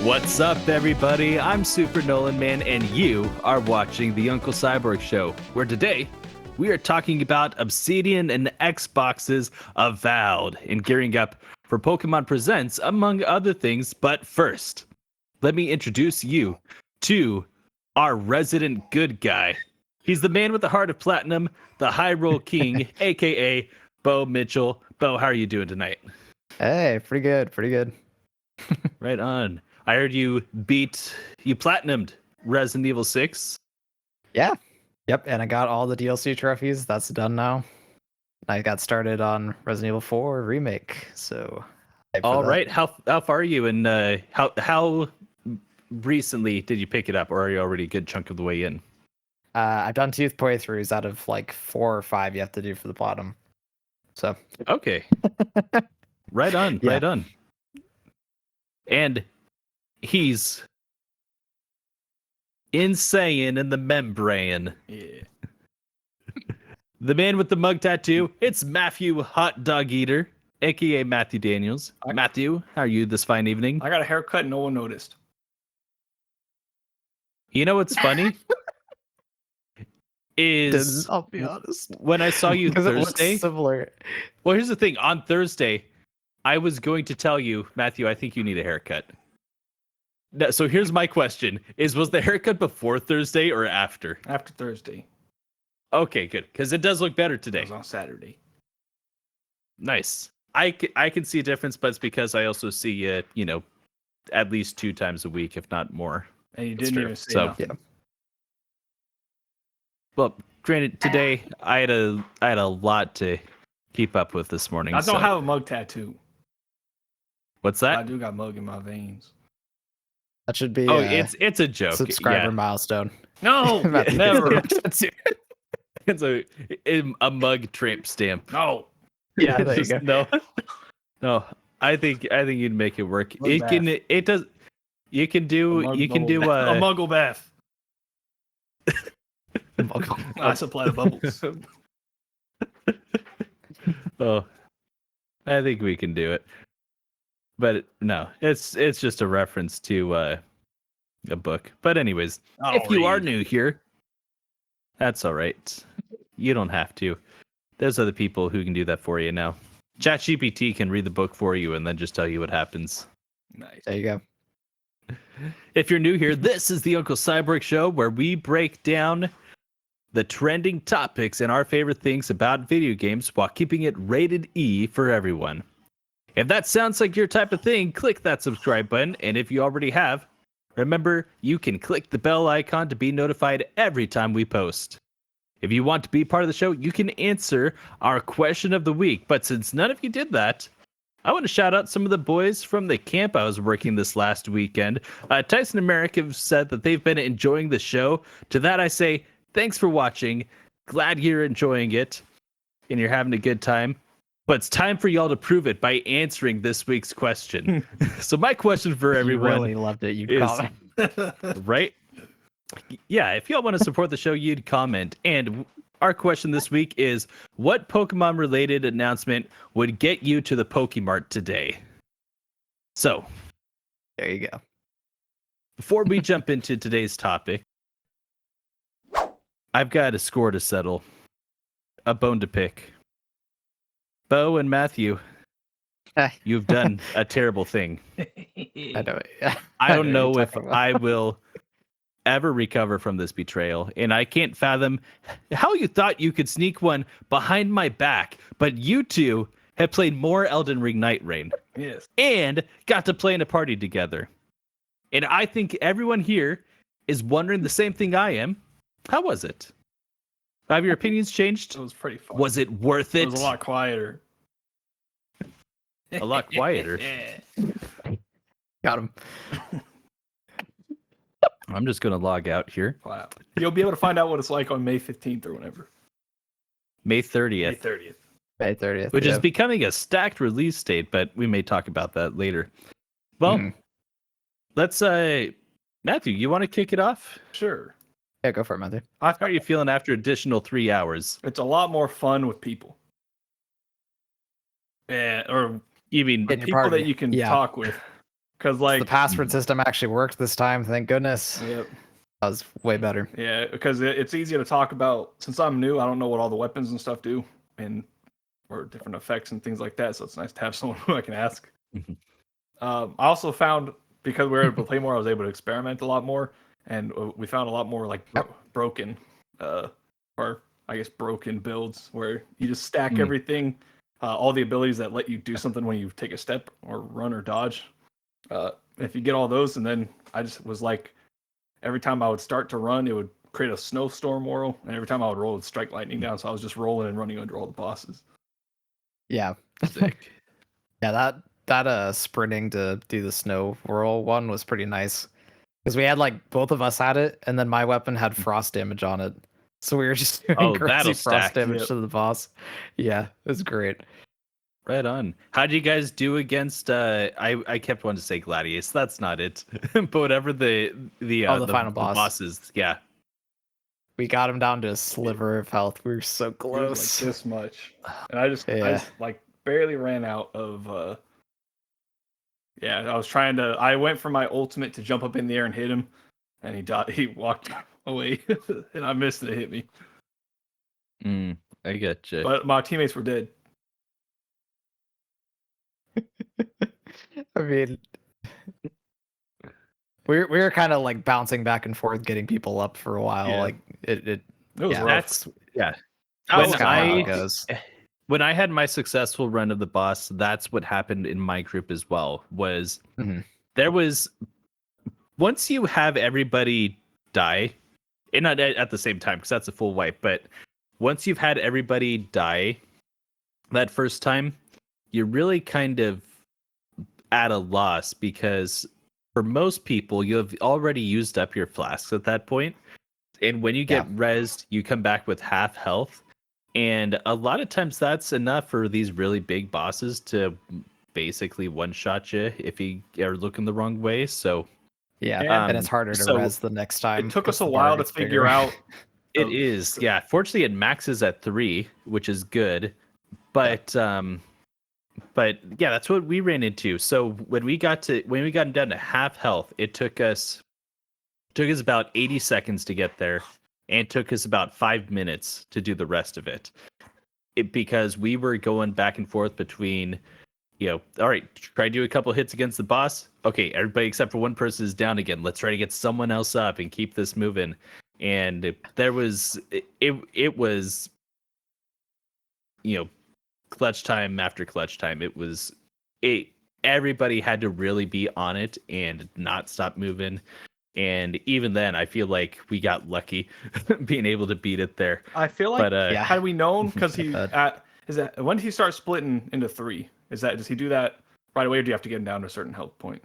What's up, everybody? I'm Super Nolan Man, and you are watching the Uncle Cyborg Show, where today we are talking about Obsidian and Xbox's Avowed and gearing up for Pokémon Presents, among other things. But first, let me introduce you to our resident good guy. He's the man with the heart of platinum, the High Roll King, aka Bo Mitchell. Bo, how are you doing tonight? Hey, pretty good. Right on. I heard you platinumed Resident Evil 6. Yeah. Yep, and I got all the DLC trophies. That's done now. I got started on Resident Evil 4 remake. So all right, how far are you, and how recently did you pick it up, or are you already a good chunk of the way in? I've done 2 playthroughs out of like 4 or 5 you have to do for the platinum. So okay. Right on. And he's insane in the membrane. Yeah. The man with the mug tattoo, it's Matthew Hot Dog Eater, aka Matthew Daniels. Matthew, how are you this fine evening? I got a haircut and no one noticed. You know what's funny? I'll be honest. When I saw you Thursday. It looks similar. Well, here's the thing. On Thursday, I was going to tell you, Matthew, I think you need a haircut. So here's my question: was the haircut before Thursday or after? After Thursday. Okay, good, because it does look better today. It was on Saturday. Nice. I can see a difference, but it's because I also see you, at least 2 times a week, if not more. And you didn't even say nothing. Yeah. Well, granted, today I had a lot to keep up with this morning. I don't have a mug tattoo. What's that? I do got mug in my veins. That should be it's a joke. Subscriber milestone. No, never. It's a mug tramp stamp. No. Yeah, there you go. No. I think you'd make it work. Mug You bath. can do A muggle bath. I supply the bubbles. Oh, I think we can do it. But no, it's just a reference to a book. But anyways, if you are new here, that's all right. You don't have to. There's other people who can do that for you now. ChatGPT can read the book for you and then just tell you what happens. Nice. There you go. If you're new here, this is the Uncle Cyborg Show, where we break down the trending topics and our favorite things about video games while keeping it rated E for everyone. If that sounds like your type of thing, click that subscribe button. And if you already have, remember, you can click the bell icon to be notified every time we post. If you want to be part of the show, you can answer our question of the week. But since none of you did that, I want to shout out some of the boys from the camp I was working this last weekend. Tyson and Merrick have said that they've been enjoying the show. To that I say, thanks for watching. Glad you're enjoying it and you're having a good time. But it's time for y'all to prove it by answering this week's question. So my question for everyone, You really loved it. You comment. right? Yeah, if y'all want to support the show, you'd comment. And our question this week is, what Pokemon-related announcement would get you to the Pokemart today? So, There you go. before we jump into today's topic, I've got a score to settle, a bone to pick. Bo and Matthew, you've done a terrible thing. I know it. I don't know what you're if talking about. I will ever recover from this betrayal, and I can't fathom how you thought you could sneak one behind my back, but you two have played more Elden Ring Nightreign Yes. and got to play in a party together. And I think everyone here is wondering the same thing I am. How was it? Have your opinions changed? It was pretty fun. Was it worth it? It was a lot quieter. A lot quieter. Yeah. Got him. I'm just going to log out here. Wow. You'll be able to find out what it's like on May 15th or whenever. May 30th. May 30th. May 30th. Which is becoming a stacked release date, but we may talk about that later. Well, let's Matthew, you want to kick it off? Sure. Yeah, go for it, Matthew. How are you feeling after additional 3 hours? It's a lot more fun with people. Yeah, or You mean In your people party. that you can Yeah. talk with. Because The password system actually worked this time. Thank goodness. Yep. That was way better. Yeah, because it's easy to talk about. Since I'm new, I don't know what all the weapons and stuff do, or different effects and things like that. So it's nice to have someone who I can ask. Mhm. I also found, because we were able to play more, I was able to experiment a lot more, and we found a lot more like broken, or I guess broken builds where you just stack everything, all the abilities that let you do something when you take a step or run or dodge. If you get all those, and then I just was like, every time I would start to run, it would create a snowstorm whirl, and every time I would roll, it would strike lightning down. So I was just rolling and running under all the bosses. Yeah. Sick. Yeah, that sprinting to do the snow whirl one was pretty nice. Because we had like both of us had it, and then my weapon had frost damage on it. So we were just doing Oh, crazy that'll frost stack. damage Yep. to the boss. Yeah, it was great. Right on. How do you guys do against I kept wanting to say Gladius. That's not it. But whatever the final boss. bosses, yeah. We got him down to a sliver of health. We were so It was close. like this much, and I just like barely ran out of. Yeah, I was trying to. I went for my ultimate to jump up in the air and hit him, and he died. He walked away, and I missed it. It hit me, I getcha. but my teammates were dead. I mean, we were kind of like bouncing back and forth, getting people up for a while. Yeah. Like it It was Yeah, rough. That's yeah. that's When kind of how it I goes. when I had my successful run of the boss, that's what happened in my group as well. Was Mhm. there was once you have everybody die, and not at the same time because that's a full wipe, but once you've had everybody die that first time, you're really kind of at a loss because for most people, you have already used up your flasks at that point. And when you get rezzed, you come back with half health. And a lot of times that's enough for these really big bosses to basically one-shot you if you are looking the wrong way. So Yeah, and it's harder to so res the next time. It took us as a the bar while to gets figure bigger. out. it is, yeah. Fortunately, it maxes at 3, which is good. But yeah, that's what we ran into. So when we got down to half health, it took us about 80 seconds to get there, and it took us about 5 minutes to do the rest of it. Because we were going back and forth between, all right, try to do a couple hits against the boss. Okay, everybody except for one person is down again. Let's try to get someone else up and keep this moving. And there was it was clutch time after clutch time. Everybody had to really be on it and not stop moving. And even then, I feel like we got lucky being able to beat it there. I feel like, But had we known, because Bad. when did he start splitting into 3? Does he do that right away, or do you have to get him down to a certain health point?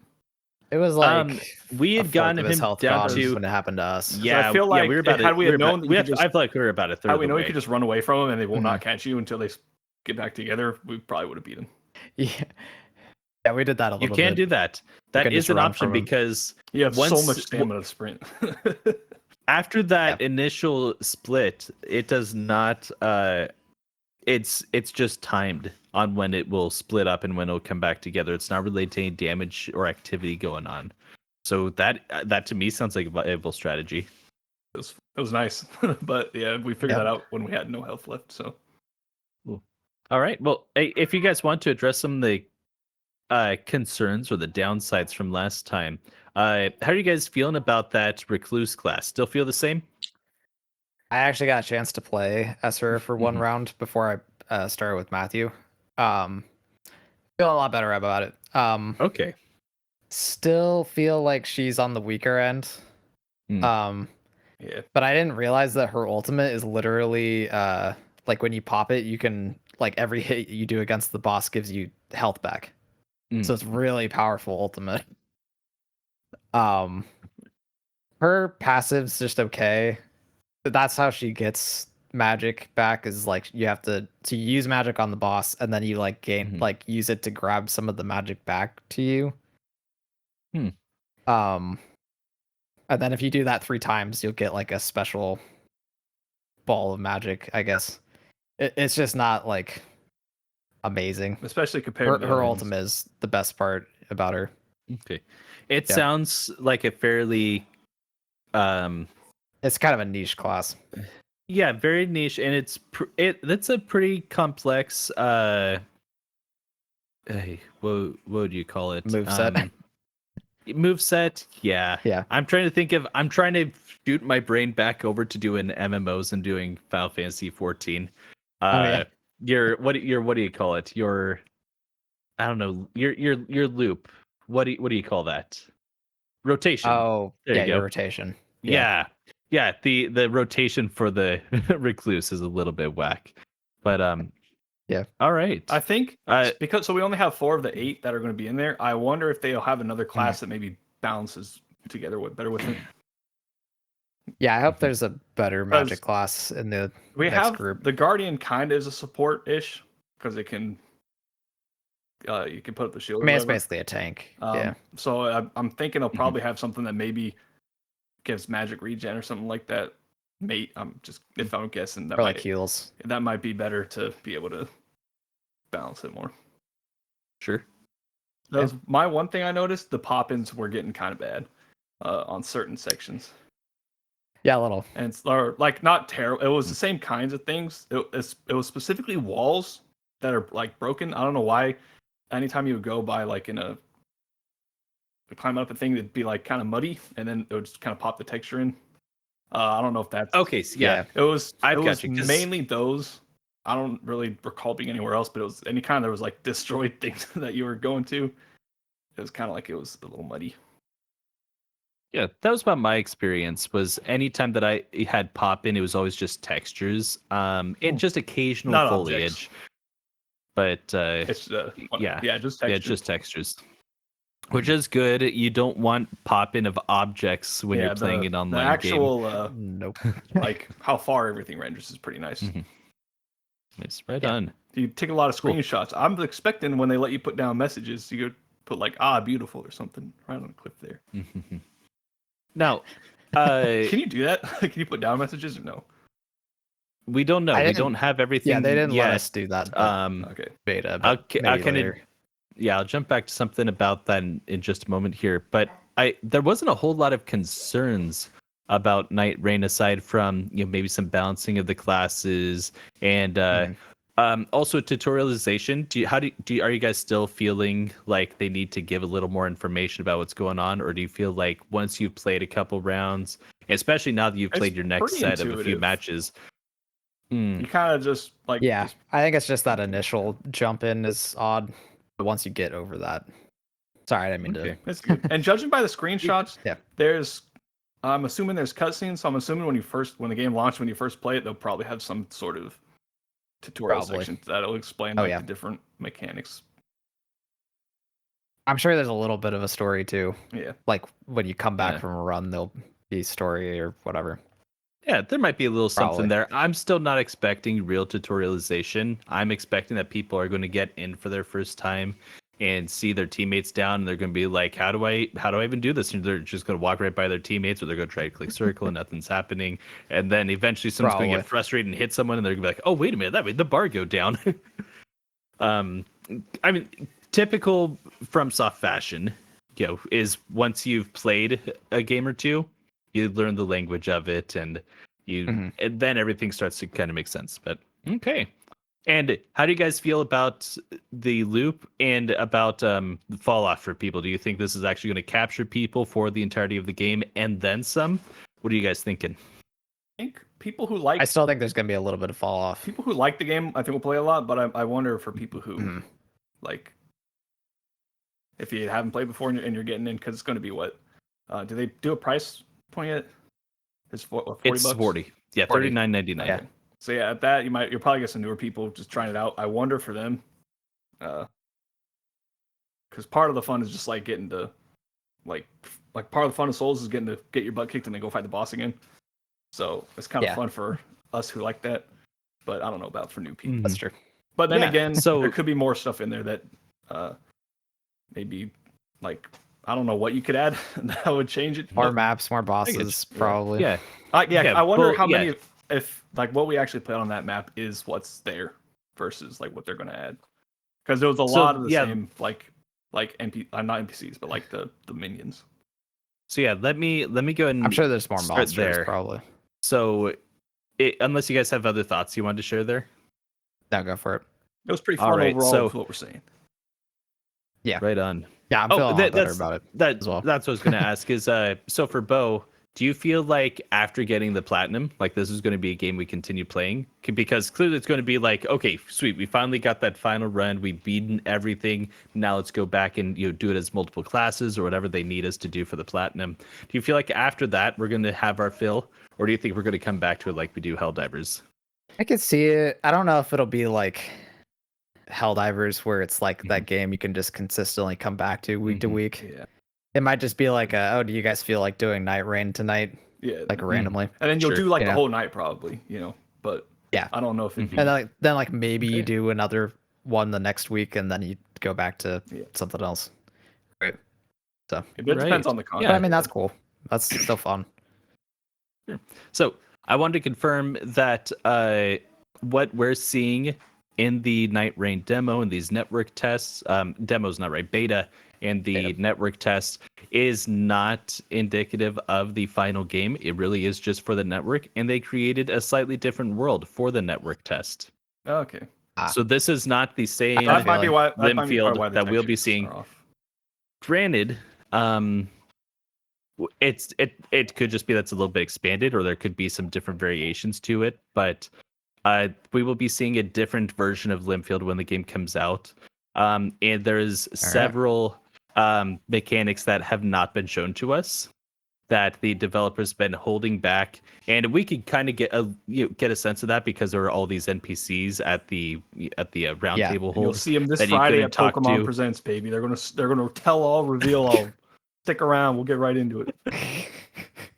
It was like we had gotten his him health down gone to when it happened to us. yeah. I feel like we were about had we had known that you I could just, feel like we were about a third how of we the know way. you could just run away from him and they will not catch you until they get back together, we probably would have beat him. Yeah, we did that a little You bit. can't do that. can That is just an run option from him. because You have so once- much stamina to sprint. after that initial split, it does not. It's just timed on when it will split up and when it'll come back together. It's not related to any damage or activity going on. So that to me sounds like a viable strategy. It was nice, but yeah, we figured that out when we had no health left. So, all right. Well, if you guys want to address some of the concerns or the downsides from last time, how are you guys feeling about that recluse class? Still feel the same? I actually got a chance to play as her for one round before I started with Matthew. Feel a lot better about it. Okay. Still feel like she's on the weaker end. yeah, But I didn't realize that her ultimate is literally like when you pop it, you can like every hit you do against the boss gives you health back. So it's really powerful ultimate. Her passive's just okay. But that's how she gets magic back, is like you have to use magic on the boss and then you like gain like use it to grab some of the magic back to you. And then if you do that 3 times, you'll get like a special ball of magic, I guess. It's just not like amazing. especially compared to Her ultimate is the best part about her. Okay. It Yeah. sounds like a fairly It's kind of a niche class. yeah, very niche, and that's a pretty complex what do you call it? Moveset. Moveset. Yeah. Yeah. I'm trying to shoot my brain back over to doing MMOs and doing Final Fantasy 14. Yeah. What do you call it? I don't know, your loop. What do you call that? Rotation. Oh, There yeah, you go. your rotation. Yeah. Yeah, the rotation for the recluse is a little bit whack. But Yeah. all right. I think because we only have 4 of the 8 that are going to be in there. I wonder if they'll have another class that maybe balances together better with it. Yeah, I hope there's a better magic class in the next have group. The Guardian kind of is a support-ish because it can you can put up the shield. I mean, it's basically a tank. Yeah. So I'm thinking they'll probably have something that maybe gives magic regen or something like that. If I'm guessing that Or like heals. That might be better to be able to balance it more. Sure. That was my one thing I noticed. The pop-ins were getting kind of bad on certain sections. Yeah, a little. And or like not terrible. It was the same kinds of things. It was specifically walls that are like broken. I don't know why. Anytime you would go by like in a climb up a thing, it'd be like kind of muddy, and then it would just kind of pop the texture in. I don't know if that's okay. So yeah, it was. I've got you. Mainly those. I don't really recall being anywhere else, but it was any kind there was like destroyed things that you were going to. It was kind of like it was a little muddy. Yeah, that was about my experience. Was anytime that I had pop in, it was always just textures, and just occasional Not foliage. But it's just textures. Yeah, just textures, which is good. You don't want pop in of objects when you're playing an online the actual, game. Nope. Like how far everything renders is pretty nice. It's right on. You take a lot of screenshots. I'm expecting when they let you put down messages, you could put like beautiful or something right on the clip there. Now, can you do that? Can you put down messages or no? We don't know. We don't have everything. Yeah, they didn't yet. let us do that. Okay. Beta. I'll jump back to something about that in just a moment here. But there wasn't a whole lot of concerns about Nightreign aside from maybe some balancing of the classes and also tutorialization. Are you guys still feeling like they need to give a little more information about what's going on, or do you feel like once you've played a couple rounds, especially now that you've played your next set of a few matches? You kind of just like I think it's just that initial jump in is odd, but once you get over that, sorry, I didn't mean to. It's good. And judging by the screenshots, yeah, I'm assuming there's cutscenes. So I'm assuming when the game launched, when you first play it, they'll probably have some sort of tutorial section that'll explain the different mechanics. I'm sure there's a little bit of a story too. Yeah, like when you come back from a run, there'll be story or whatever. Yeah, there might be a little something there. I'm still not expecting real tutorialization. I'm expecting that people are going to get in for their first time and see their teammates down, and they're going to be like, how do I even do this? And they're just going to walk right by their teammates, or they're going to try to click circle and nothing's happening. And then eventually someone's going to get frustrated and hit someone, and they're going to be like, oh, wait a minute, that made the bar go down. I mean, typical FromSoft fashion, is once you've played a game or two, you learn the language of it, and and then everything starts to kind of make sense. But okay. And how do you guys feel about the loop and about the fall off for people? Do you think this is actually going to capture people for the entirety of the game and then some? What are you guys thinking? I think people who like. I still think there's going to be a little bit of fall off. People who like the game, I think will play a lot. But I wonder for people who like, if you haven't played before and you're getting in, because it's going to be what? Do they do a price point yet? It's $40. It's 40. Yeah, $39.99. Yeah. So yeah, at that you'll probably get some newer people just trying it out. I wonder for them, because part of the fun is just like getting to, like part of the fun of Souls is getting to get your butt kicked and then go fight the boss again. So it's kind of fun for us who like that, but I don't know about for new people. That's true. But then again, there could be more stuff in there that maybe like. I don't know what you could add that would change it. More maps, more bosses, probably. Yeah. I wonder how many, if like what we actually played on that map is what's there versus like what they're going to add. Because there was a lot of the same like like not NPCs, but like the minions. So yeah, let me go ahead and I'm sure there's more start monsters there. probably. So, unless you guys have other thoughts you wanted to share there, No, go for it. It was pretty All fun right, overall. so- Is what we're saying. Yeah. right on. Yeah, I'm feeling a lot better about it. That as well. That's what I was going to ask. Is so for Bo, do you feel like after getting the platinum, like this is going to be a game we continue playing? Because clearly it's going to be like, okay, sweet, we finally got that final run, we've beaten everything. Now let's go back and do it as multiple classes or whatever they need us to do for the platinum. Do you feel like after that we're going to have our fill, or do you think we're going to come back to it like we do Helldivers? I could see it. I don't know if it'll be like Helldivers where it's like that game you can just consistently come back to week to week. Yeah. It might just be like, oh, do you guys feel like doing Nightreign tonight? Yeah. Like randomly. And then you'll Sure. do like the Yeah. whole night probably, but Yeah. I don't know if it And then like maybe you Okay. do another one the next week and then you go back to something else. it Right. depends on the content. But I mean, that's cool. That's still fun. So I wanted to confirm that what we're seeing in the Nightreign demo and these network tests, demo's not right, beta and the network test is not indicative of the final game. It really is just for the network, and they created a slightly different world for the network test. Okay. So this is not the same That might be why limb part field why the that we'll be textures seeing. are off. Granted, it could just be that's a little bit expanded, or there could be some different variations to it, but we will be seeing a different version of Limfield when the game comes out. And there's several mechanics that have not been shown to us that the developers been holding back, and we could kind of get a sense of that because there are all these NPCs at the round table And you'll hold. see them this that you Friday couldn't at talk Pokemon to. Presents, baby. They're gonna tell all, reveal all. Stick around, we'll get right into it.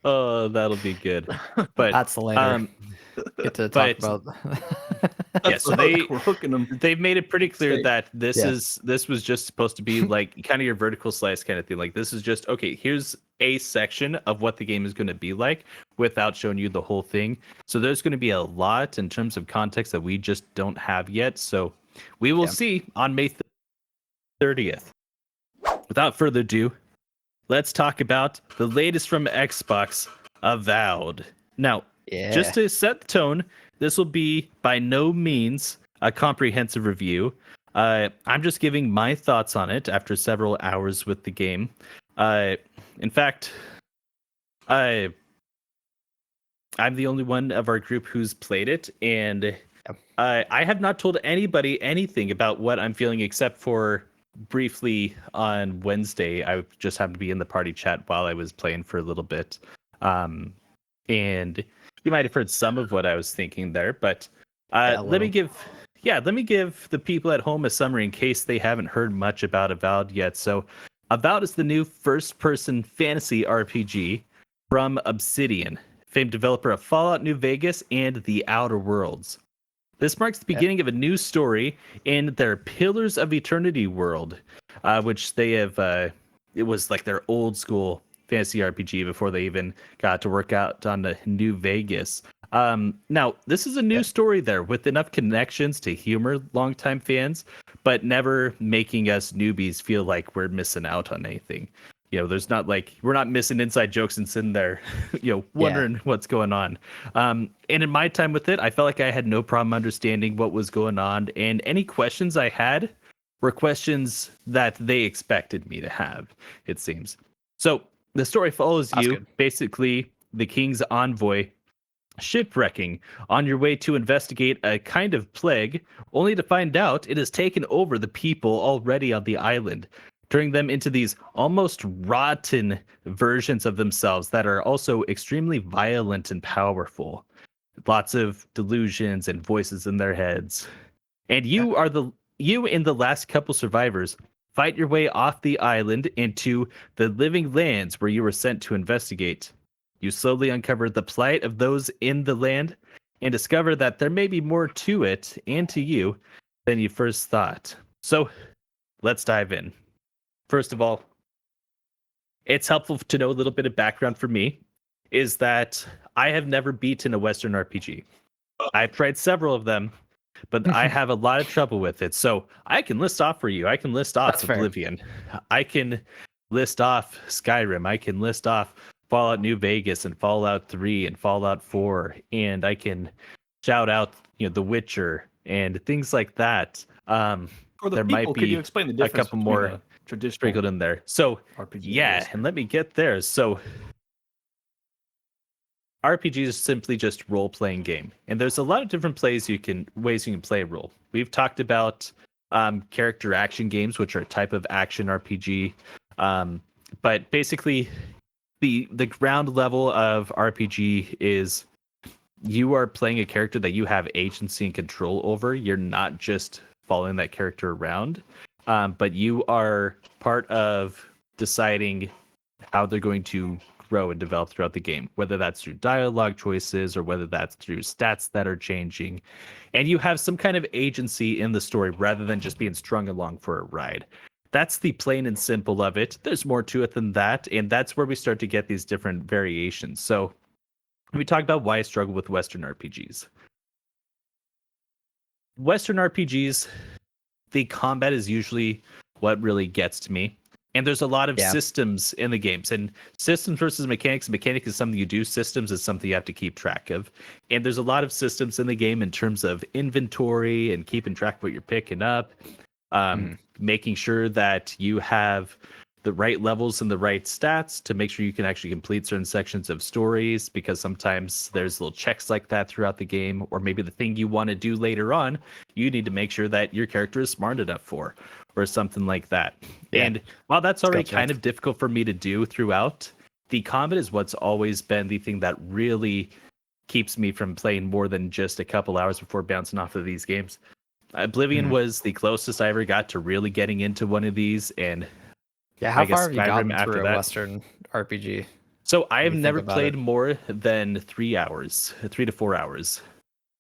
Oh, that'll be good. But That's later. Get to talk about. yeah, so We're hooking them. they've made it pretty clear Steak. that this Yeah. was just supposed to be like kind of your vertical slice kind of thing. Like this is just okay, here's a section of what the game is going to be like without showing you the whole thing. So there's going to be a lot in terms of context that we just don't have yet. So we will see on May 30th. Without further ado, let's talk about the latest from Xbox, Avowed. Now, just to set the tone, this will be by no means a comprehensive review. I'm just giving my thoughts on it after several hours with the game. In fact, I'm the only one of our group who's played it, and I have not told anybody anything about what I'm feeling except for briefly on Wednesday. I just happened to be in the party chat while I was playing for a little bit. And you might have heard some of what I was thinking there, but let me give the people at home a summary in case they haven't heard much about Avowed yet. So Avowed is the new first-person fantasy RPG from Obsidian, famed developer of Fallout New Vegas and The Outer Worlds. This marks the beginning of a new story in their Pillars of Eternity world, which they have. It was like their old school fantasy RPG before they even got to work out on the New Vegas. Now, this is a new story there with enough connections to humor longtime fans, but never making us newbies feel like we're missing out on anything. There's not like we're not missing inside jokes and sitting there, wondering what's going on. And in my time with it, I felt like I had no problem understanding what was going on, and any questions I had were questions that they expected me to have, it seems. So the story follows basically the king's envoy shipwrecking on your way to investigate a kind of plague, only to find out it has taken over the people already on the island, turning them into these almost rotten versions of themselves that are also extremely violent and powerful. Lots of delusions and voices in their heads. And you and the last couple survivors fight your way off the island into the living lands where you were sent to investigate. You slowly uncover the plight of those in the land and discover that there may be more to it and to you than you first thought. So let's dive in. First of all, it's helpful to know a little bit of background for me, is that I have never beaten a Western RPG. I've tried several of them, but I have a lot of trouble with it. So I can list off for you. I can list off That's fair. Oblivion. I can list off Skyrim. I can list off Fallout New Vegas and Fallout 3 and Fallout 4, and I can shout out, The Witcher and things like that. For the there people, might could be you explain the a difference couple between more a traditional sprinkled in there. So RPG yeah, Western? and let me get there. So RPG is simply just role-playing game, and there's a lot of different ways you can play a role. We've talked about character action games, which are a type of action RPG, but basically the ground level of RPG is you are playing a character that you have agency and control over. You're not just following that character around, but you are part of deciding how they're going to grow and develop throughout the game, whether that's through dialogue choices or whether that's through stats that are changing. And you have some kind of agency in the story rather than just being strung along for a ride. That's the plain and simple of it. There's more to it than that, and that's where we start to get these different variations. So we talk about why I struggle with Western RPGs. Western RPGs, the combat is usually what really gets to me. And there's a lot of systems in the games, and systems versus mechanics. Mechanic is something you do. Systems is something you have to keep track of. And there's a lot of systems in the game in terms of inventory and keeping track of what you're picking up, making sure that you have the right levels and the right stats to make sure you can actually complete certain sections of stories, because sometimes there's little checks like that throughout the game, or maybe the thing you want to do later on, you need to make sure that your character is smart enough for, or something like that. Yeah. And while that's already kind of difficult for me to do throughout, the combat is what's always been the thing that really keeps me from playing more than just a couple hours before bouncing off of these games. Oblivion was the closest I ever got to really getting into one of these, and how far have you gotten through a Western RPG? So I have never played more than 3 hours, 3 to 4 hours.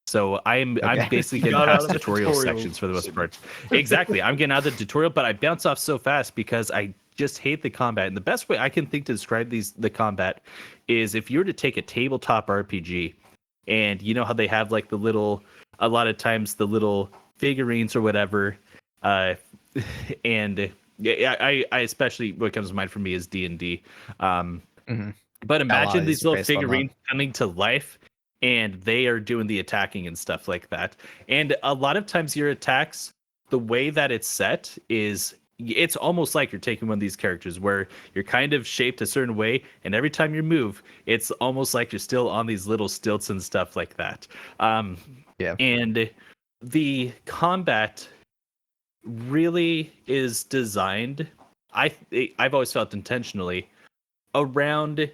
So I'm basically getting past tutorial sections for the most part. Exactly. I'm getting out of the tutorial, but I bounce off so fast because I just hate the combat. And the best way I can think to describe the combat is if you were to take a tabletop RPG, and you know how they have like a lot of times the little figurines or whatever, and I especially, what comes to mind for me is D&D. But imagine these little figurines coming to life, and they are doing the attacking and stuff like that. And a lot of times your attacks, the way that it's set is, it's almost like you're taking one of these characters where you're kind of shaped a certain way, and every time you move, it's almost like you're still on these little stilts and stuff like that. And the combat really is designed, I've always felt intentionally, around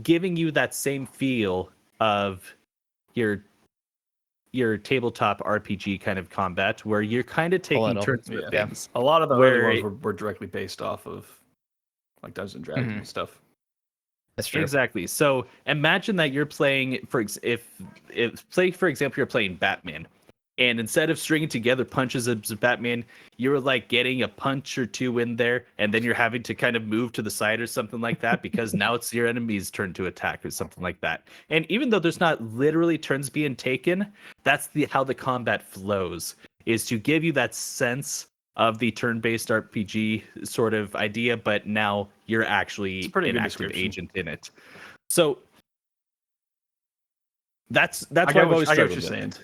giving you that same feel of your tabletop RPG kind of combat, where you're kind of taking turns with things. A lot of the early ones were directly based off of like Dungeons and Dragons and stuff. That's true. Exactly. So imagine that you're playing, for example, you're playing Batman, and instead of stringing together punches as Batman, you're like getting a punch or two in there, and then you're having to kind of move to the side or something like that, because now it's your enemy's turn to attack or something like that. And even though there's not literally turns being taken, that's how the combat flows, is to give you that sense of the turn-based RPG sort of idea, but now you're actually an active agent in it. So that's why I've always struggled with it.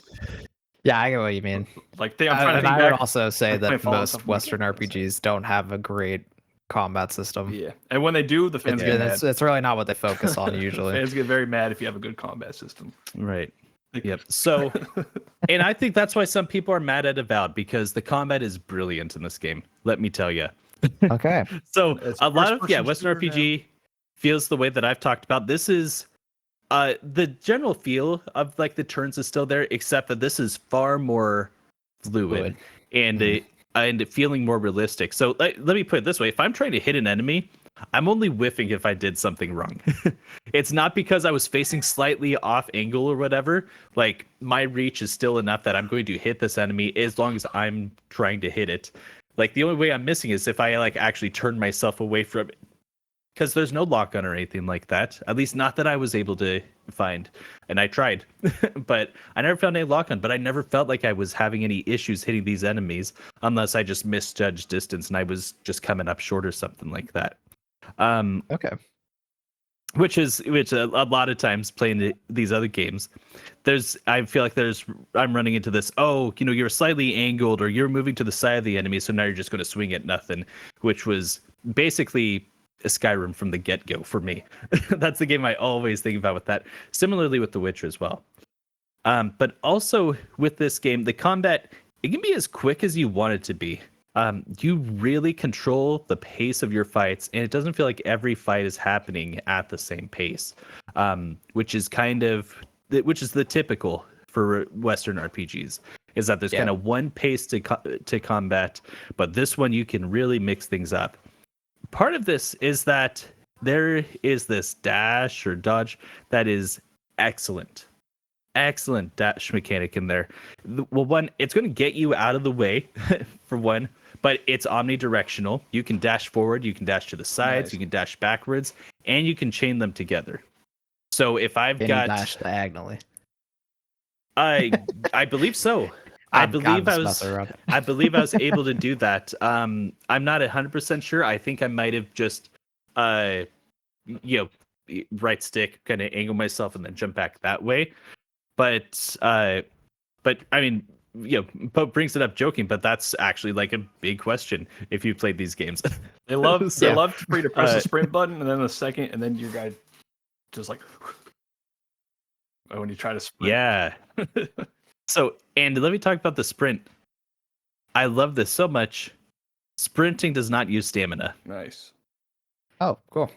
Yeah, I get what you mean. Like, I would also say that most Western RPGs don't have a great combat system. Yeah, and when they do, the fans get mad. It's really not what they focus on usually. Fans get very mad if you have a good combat system. Right. Yep. So, and I think that's why some people are mad at Avowed, because the combat is brilliant in this game. Let me tell you. Okay. So a lot of Western RPG feels the way that I've talked about. This is the general feel of like the turns is still there, except that this is far more fluid. And feeling more realistic. So let me put it this way: if I'm trying to hit an enemy, I'm only whiffing if I did something wrong. It's not because I was facing slightly off angle or whatever. Like, my reach is still enough that I'm going to hit this enemy as long as I'm trying to hit it. Like, the only way I'm missing is if I like actually turn myself away from it because there's no lock on or anything like that. At least not that I was able to find. And I tried, but I never found any lock on. But I never felt like I was having any issues hitting these enemies unless I just misjudged distance and I was just coming up short or something like that. Okay. Which a lot of times playing these other games, I feel like I'm running into this, you're slightly angled or you're moving to the side of the enemy, so now you're just going to swing at nothing, which was basically a Skyrim from the get-go for me. That's the game I always think about with that. Similarly with The Witcher as well. But also with this game, the combat, it can be as quick as you want it to be. You really control the pace of your fights, and it doesn't feel like every fight is happening at the same pace, which is the typical for Western RPGs, is that there's kind of one pace to combat, but this one you can really mix things up. Part of this is that there is this dash or dodge that is excellent dash mechanic in there. Well, one, it's going to get you out of the way for one, but it's omnidirectional. You can dash forward, you can dash to the sides, you can dash backwards, and you can chain them together. So if I've got dash diagonally, I believe so. I believe I was able to do that. I'm not 100% sure. I think I might have just right stick, kind of angle myself and then jump back that way. But I mean, Pope brings it up joking, but that's actually like a big question if you played these games. They love for you to press the sprint button and then the second, and then your guy just like when you try to sprint. Yeah. So, and let me talk about the sprint. I love this so much. Sprinting does not use stamina. Nice. Oh, cool.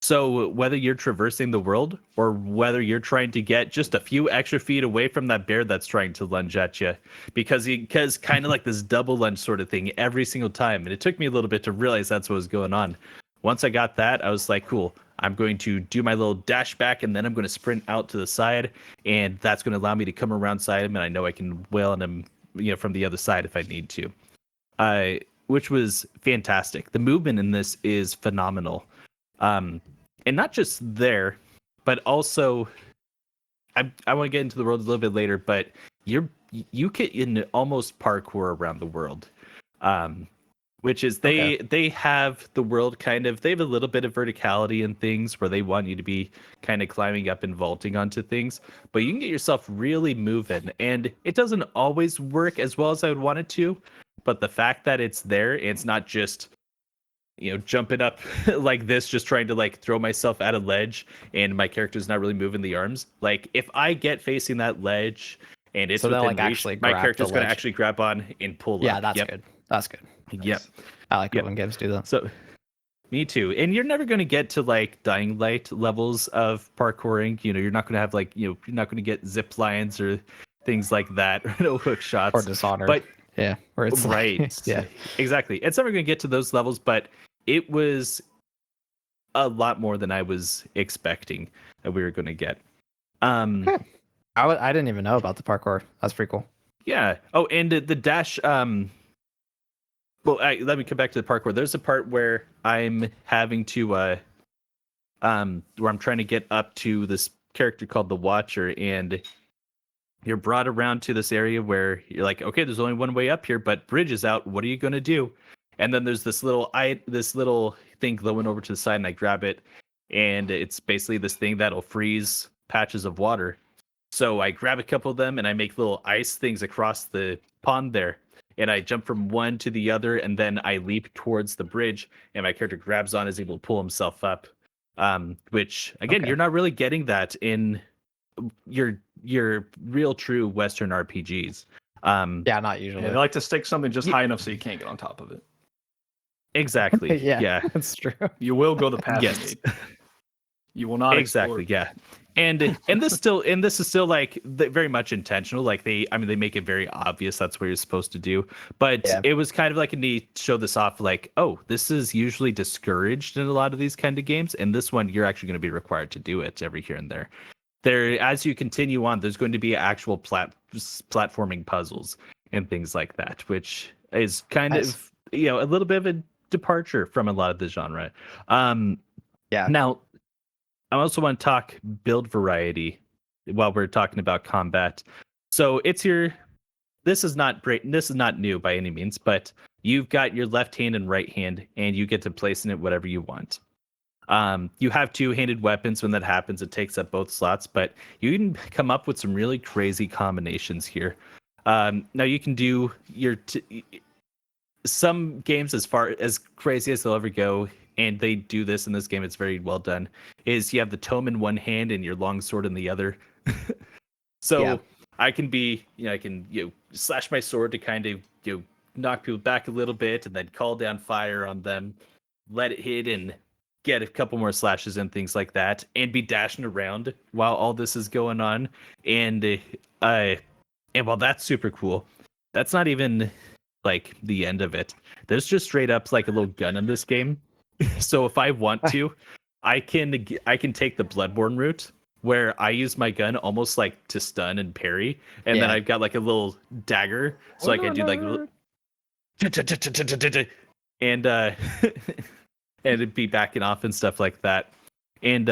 So whether you're traversing the world or whether you're trying to get just a few extra feet away from that bear that's trying to lunge at you, because kind of like this double lunge sort of thing every single time. And it took me a little bit to realize that's what was going on. Once I got that, I was like, cool, I'm going to do my little dash back and then I'm going to sprint out to the side. And that's going to allow me to come around side him. And I know I can wail on him, from the other side if I need to. Which was fantastic. The movement in this is phenomenal. And not just there, but also, I want to get into the world a little bit later, but you can almost parkour around the world, which is they have the world they have a little bit of verticality and things where they want you to be kind of climbing up and vaulting onto things, but you can get yourself really moving, and it doesn't always work as well as I would want it to, but the fact that it's there and it's not just jumping up like this, just trying to throw myself at a ledge and my character's not really moving the arms. Like if I get facing that ledge and it's within reach, my character's going to actually grab on and pull up. That's good. That's good. Nice. Yep. I like it when games do that. So me too. And you're never going to get to Dying Light levels of parkouring. You're not going to have you're not going to get zip lines or things like that, or no hook shots. Or Dishonored. But yeah, where it's right. Yeah, exactly. It's never going to get to those levels, but it was a lot more than I was expecting that we were going to get. Okay. I didn't even know about the parkour. That's pretty cool. Yeah. Oh, and the dash. Let me come back to the parkour. There's a part where I'm having to, where I'm trying to get up to this character called the Watcher, and you're brought around to this area where you're like, okay, there's only one way up here, but bridge is out. What are you going to do? And then there's this little thing glowing over to the side, and I grab it, and it's basically this thing that'll freeze patches of water. So I grab a couple of them, and I make little ice things across the pond there, and I jump from one to the other, and then I leap towards the bridge, and my character grabs on, is able to pull himself up. Which again, you're not really getting that in your real true Western RPGs. Yeah, not usually. Yeah, they like to stick something just high enough so you can't get on top of it. Exactly. yeah, that's true. You will go the path. Yes. You will not exactly. Explore. Yeah. And this is still very much intentional. They make it very obvious that's what you're supposed to do. But it was kind of like a neat show this off. This is usually discouraged in a lot of these kind of games, and this one you're actually going to be required to do it every here and there. As you continue on, there's going to be actual platforming puzzles and things like that, which is kind of a little bit of a departure from a lot of the genre. Yeah. Now, I also want to talk build variety while we're talking about combat. So it's your this is not great. This is not new by any means, but you've got your left hand and right hand, and you get to place in it whatever you want. You have two-handed weapons. When that happens, it takes up both slots, but you can come up with some really crazy combinations here. Now you can do some games as far as crazy as they'll ever go, and they do this in this game. It's very well done. Is you have the tome in one hand and your long sword in the other. So Yeah. I can be, I can slash my sword to kind of knock people back a little bit, and then call down fire on them, let it hit, and get a couple more slashes and things like that, and be dashing around while all this is going on. And while that's super cool, that's not even like the end of it. There's just straight up like a little gun in this game. So if I want to, I can take the Bloodborne route where I use my gun almost like to stun and parry, and then I've got like a little dagger, so I can do like and and it'd be backing off and stuff like that. And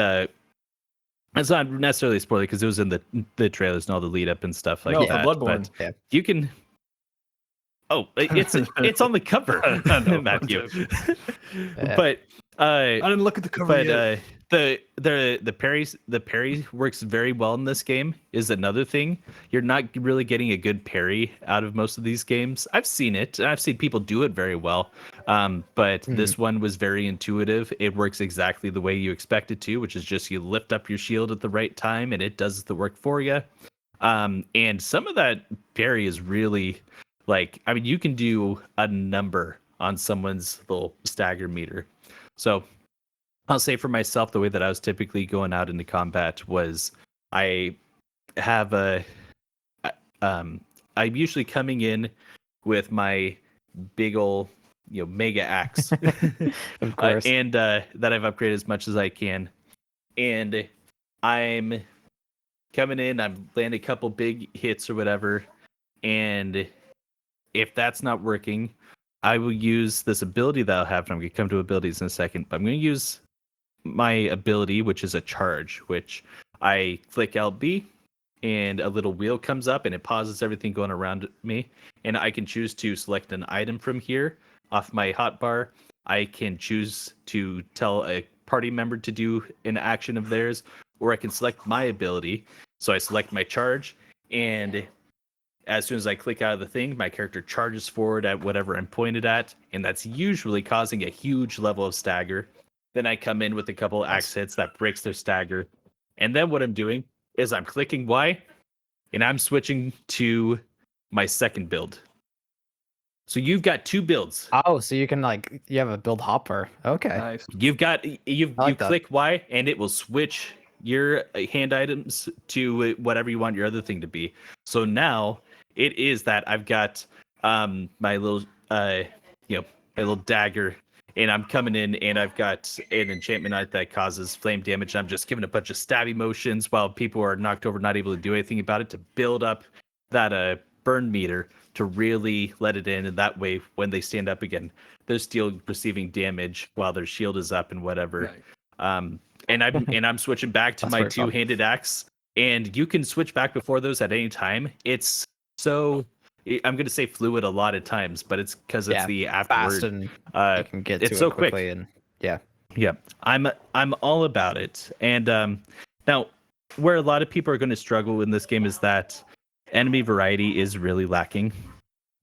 it's not necessarily a spoiler because it was in the trailers and all the lead up and stuff like that. Bloodborne. But you can. Oh, it's on the cover, Matthew. But I didn't look at the cover yet. The parry works very well in this game is another thing. You're not really getting a good parry out of most of these games. I've seen it, and I've seen people do it very well. But this one was very intuitive. It works exactly the way you expect it to, which is just you lift up your shield at the right time, and it does the work for you. And some of that parry is really you can do a number on someone's little stagger meter. So I'll say for myself, the way that I was typically going out into combat was I have I'm usually coming in with my big ol' mega axe, Of course. and that I've upgraded as much as I can, and I'm coming in. I'm landing a couple big hits or whatever, and if that's not working, I will use this ability that I'll have, and I'm going to come to abilities in a second, but I'm going to use my ability, which is a charge, which I click LB, and a little wheel comes up, and it pauses everything going around me, and I can choose to select an item from here off my hotbar. I can choose to tell a party member to do an action of theirs, or I can select my ability. So I select my charge, and as soon as I click out of the thing, my character charges forward at whatever I'm pointed at, and that's usually causing a huge level of stagger. Then I come in with a couple axe hits that breaks their stagger. And then what I'm doing is I'm clicking Y, and I'm switching to my second build. So you've got two builds. Oh, so you can you have a build hopper. Okay. Nice. You like that. click Y, and it will switch your hand items to whatever you want your other thing to be. So now it is that I've got my little my little dagger, and I'm coming in, and I've got an enchantment knight that causes flame damage. I'm just giving a bunch of stabby motions while people are knocked over, not able to do anything about it, to build up that burn meter to really let it in, and that way when they stand up again, they're still receiving damage while their shield is up and whatever. Right. And I'm switching back to my two-handed axe, and you can switch back before those at any time. It's so I'm going to say fluid a lot of times, but it's because it's the afterward. Fast and you can get to so it quickly quick. and yeah. I'm all about it. And now where a lot of people are going to struggle in this game is that enemy variety is really lacking.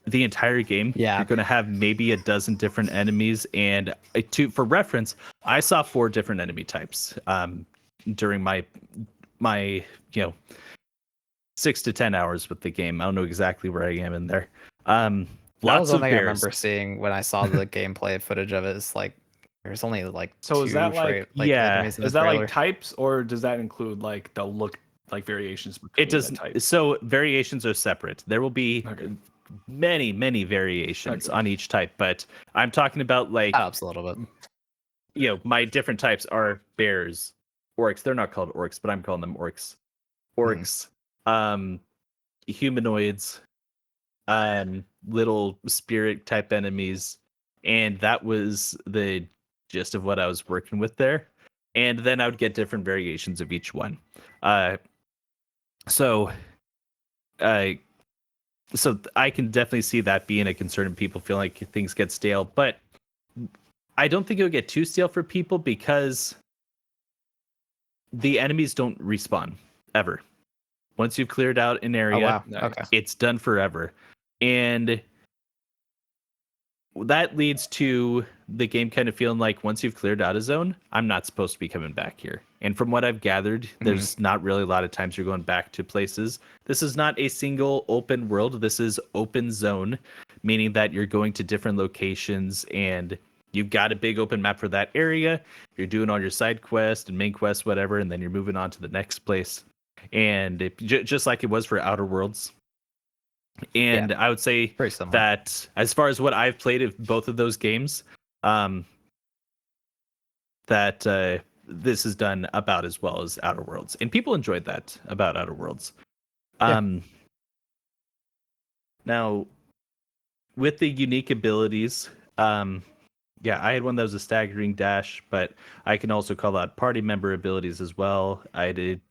The entire game, you're going to have maybe a dozen different enemies, and for reference, I saw 4 different enemy types during my 6 to 10 hours with the game. I don't know exactly where I am in there. That Lots was of one thing bears. I remember seeing when I saw the gameplay footage of it. It's there's only so is that enemies in the is that trailer. like types, or does that include the look variations between it does types? So variations are separate. There will be many variations on each type, but I'm talking about that helps a little bit. My different types are bears, orcs. They're not called orcs, but I'm calling them orcs. Humanoids, little spirit type enemies, and that was the gist of what I was working with there. and then I would get different variations of each one. So I can definitely see that being a concern and people feel like things get stale, but I don't think it would get too stale for people because the enemies don't respawn ever. Once you've cleared out an area, Okay. it's done forever. And that leads to the game kind of feeling like once you've cleared out a zone, I'm not supposed to be coming back here. And from what I've gathered, there's not really a lot of times you're going back to places. This is not a single open world. This is open zone, meaning that you're going to different locations and you've got a big open map for that area. You're doing all your side quests and main quests, whatever, and then you're moving on to the next place. And just like it was for Outer Worlds. And I would say that as far as what I've played of both of those games, that this is done about as well as Outer Worlds. And people enjoyed that about Outer Worlds. Now, with the unique abilities, I had one that was a staggering dash, but I can also call out party member abilities as well. I did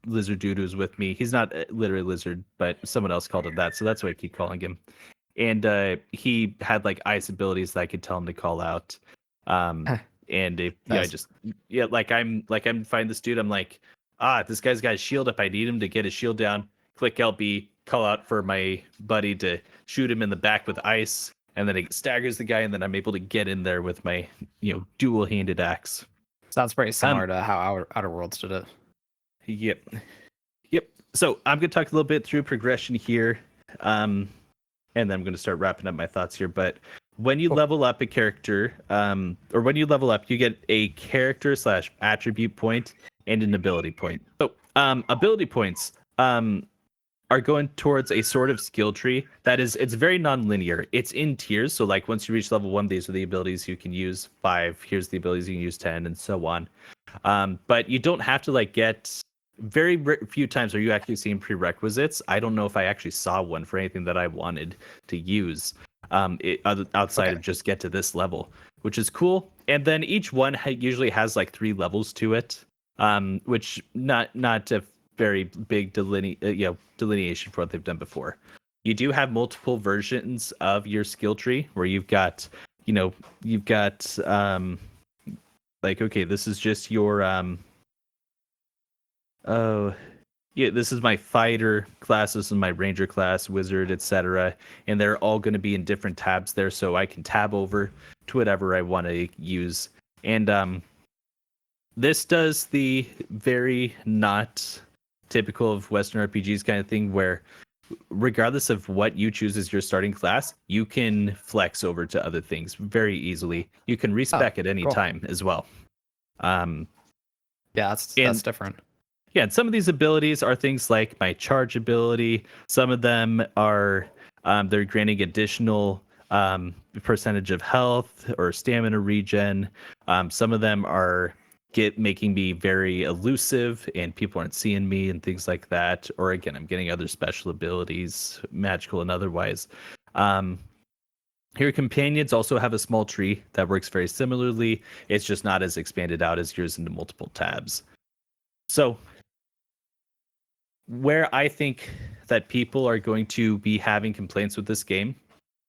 Lizard Dude who's with me. He's not literally Lizard, but someone else called him that, so that's why I keep calling him. And he had like ice abilities that I could tell him to call out. Like I'm find this dude. I'm like, this guy's got a shield up. I need him to get his shield down. Click LB, call out for my buddy to shoot him in the back with ice. And then it staggers the guy, and then I'm able to get in there with my, dual-handed axe. Sounds pretty similar to how Outer Worlds did it. Yep. So I'm going to talk a little bit through progression here, and then I'm going to start wrapping up my thoughts here. But when you level up a character, or when you level up, you get a character / attribute point and an ability point. So ability points are going towards a sort of skill tree it's very non-linear. It's in tiers. So like once you reach level 1, these are the abilities you can use. 5, here's the abilities you can use. 10, and so on. But you don't have to get very few times are you actually seeing prerequisites. I don't know if I actually saw one for anything that I wanted to use outside of just get to this level, which is cool. And then each one usually has like 3 levels to it, which not a very big delineation for what they've done before. You do have multiple versions of your skill tree where you've got this is just your this is my fighter class, this is my ranger class, wizard, etc. And they're all going to be in different tabs there, so I can tab over to whatever I want to use. And this does the very not typical of Western RPGs kind of thing where regardless of what you choose as your starting class, you can flex over to other things very easily. You can respec at any time as well. That's different. Yeah, and some of these abilities are things like my charge ability. Some of them are they're granting additional percentage of health or stamina regen. Some of them are making me very elusive and people aren't seeing me and things like that. Or again, I'm getting other special abilities, magical and otherwise. Your companions also have a small tree that works very similarly. It's just not as expanded out as yours into multiple tabs. So where I think that people are going to be having complaints with this game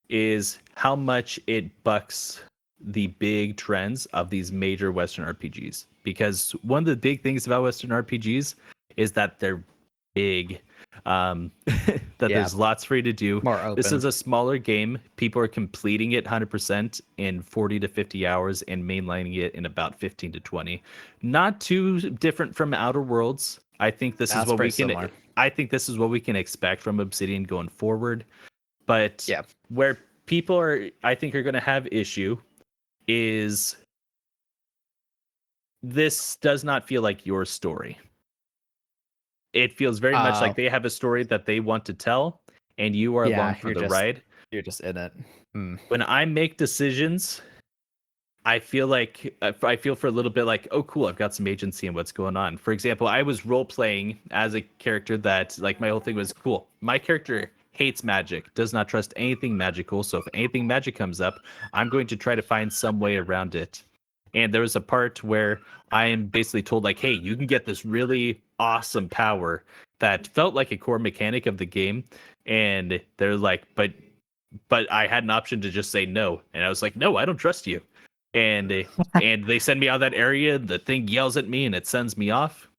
is how much it bucks the big trends of these major Western RPGs. Because one of the big things about Western RPGs is that they're big, there's lots for you to do. More open. This is a smaller game. People are completing it 100% in 40 to 50 hours and mainlining it in about 15 to 20. Not too different from Outer Worlds. I think this is what we can. Similar. I think this is what we can expect from Obsidian going forward. But where people are going to have issue is this does not feel like your story. It feels very much like they have a story that they want to tell, and you are along for the ride. You're just in it. When I make decisions, I feel for a little bit like, oh, cool, I've got some agency in what's going on. For example, I was role playing as a character that, my whole thing was, cool, my character hates magic, does not trust anything magical. So if anything magic comes up, I'm going to try to find some way around it. And there was a part where I am basically told, like, hey, you can get this really awesome power that felt like a core mechanic of the game. And they're like, but I had an option to just say no. And I was like, no, I don't trust you. And they send me out of that area. The thing yells at me and it sends me off.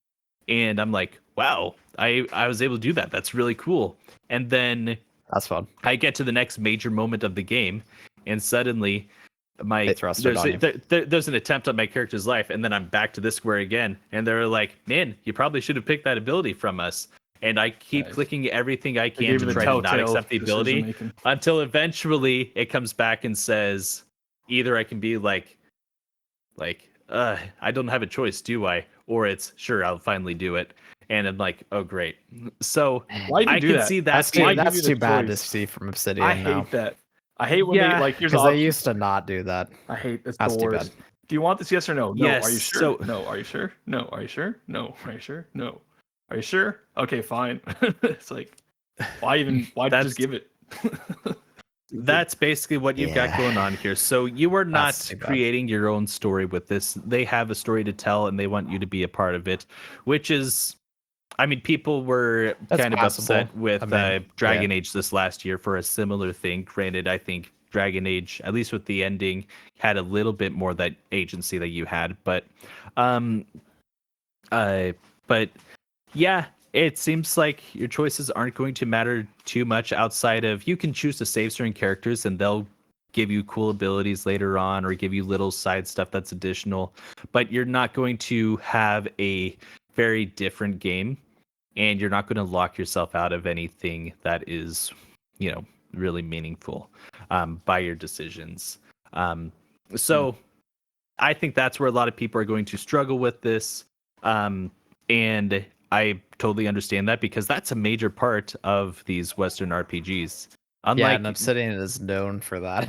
And I'm like, wow, I was able to do that. That's really cool. And then That's fun. I get to the next major moment of the game, and suddenly They thrust it on you. there's an attempt on my character's life, and then I'm back to this square again. And they're like, man, you probably should have picked that ability from us. And I keep clicking everything I can to try to not accept the ability until eventually it comes back and says, either I can be like, I don't have a choice, do I? Or it's sure, I'll finally do it. And I'm like, oh great. So Why do you I do can that? see That's that. too, that's too bad to see from Obsidian I now. hate that. I hate when they like here's because the they option. used to not do that. I hate this. That's The too worst. bad. Do you want this? Yes or no? No. Yes, Are you sure? so- No. Are you sure? No. Are you sure? No. Are you sure? No. Are you sure? Okay, fine. It's like, why just give it? That's basically what you've got going on here. So you are not That's too bad. creating your own story with this. They have a story to tell and they want you to be a part of it, which is, I mean, people were That's kind of passable. upset with I mean, Dragon Age this last year for a similar thing. Granted, I think Dragon Age, at least with the ending, had a little bit more that agency that you had, but yeah, it seems like your choices aren't going to matter too much outside of you can choose to save certain characters and they'll give you cool abilities later on or give you little side stuff that's additional, but you're not going to have a very different game and you're not going to lock yourself out of anything that is, really meaningful by your decisions. So I think that's where a lot of people are going to struggle with this. And I totally understand that because that's a major part of these Western RPGs. Yeah, Unlike and Obsidian is known for that.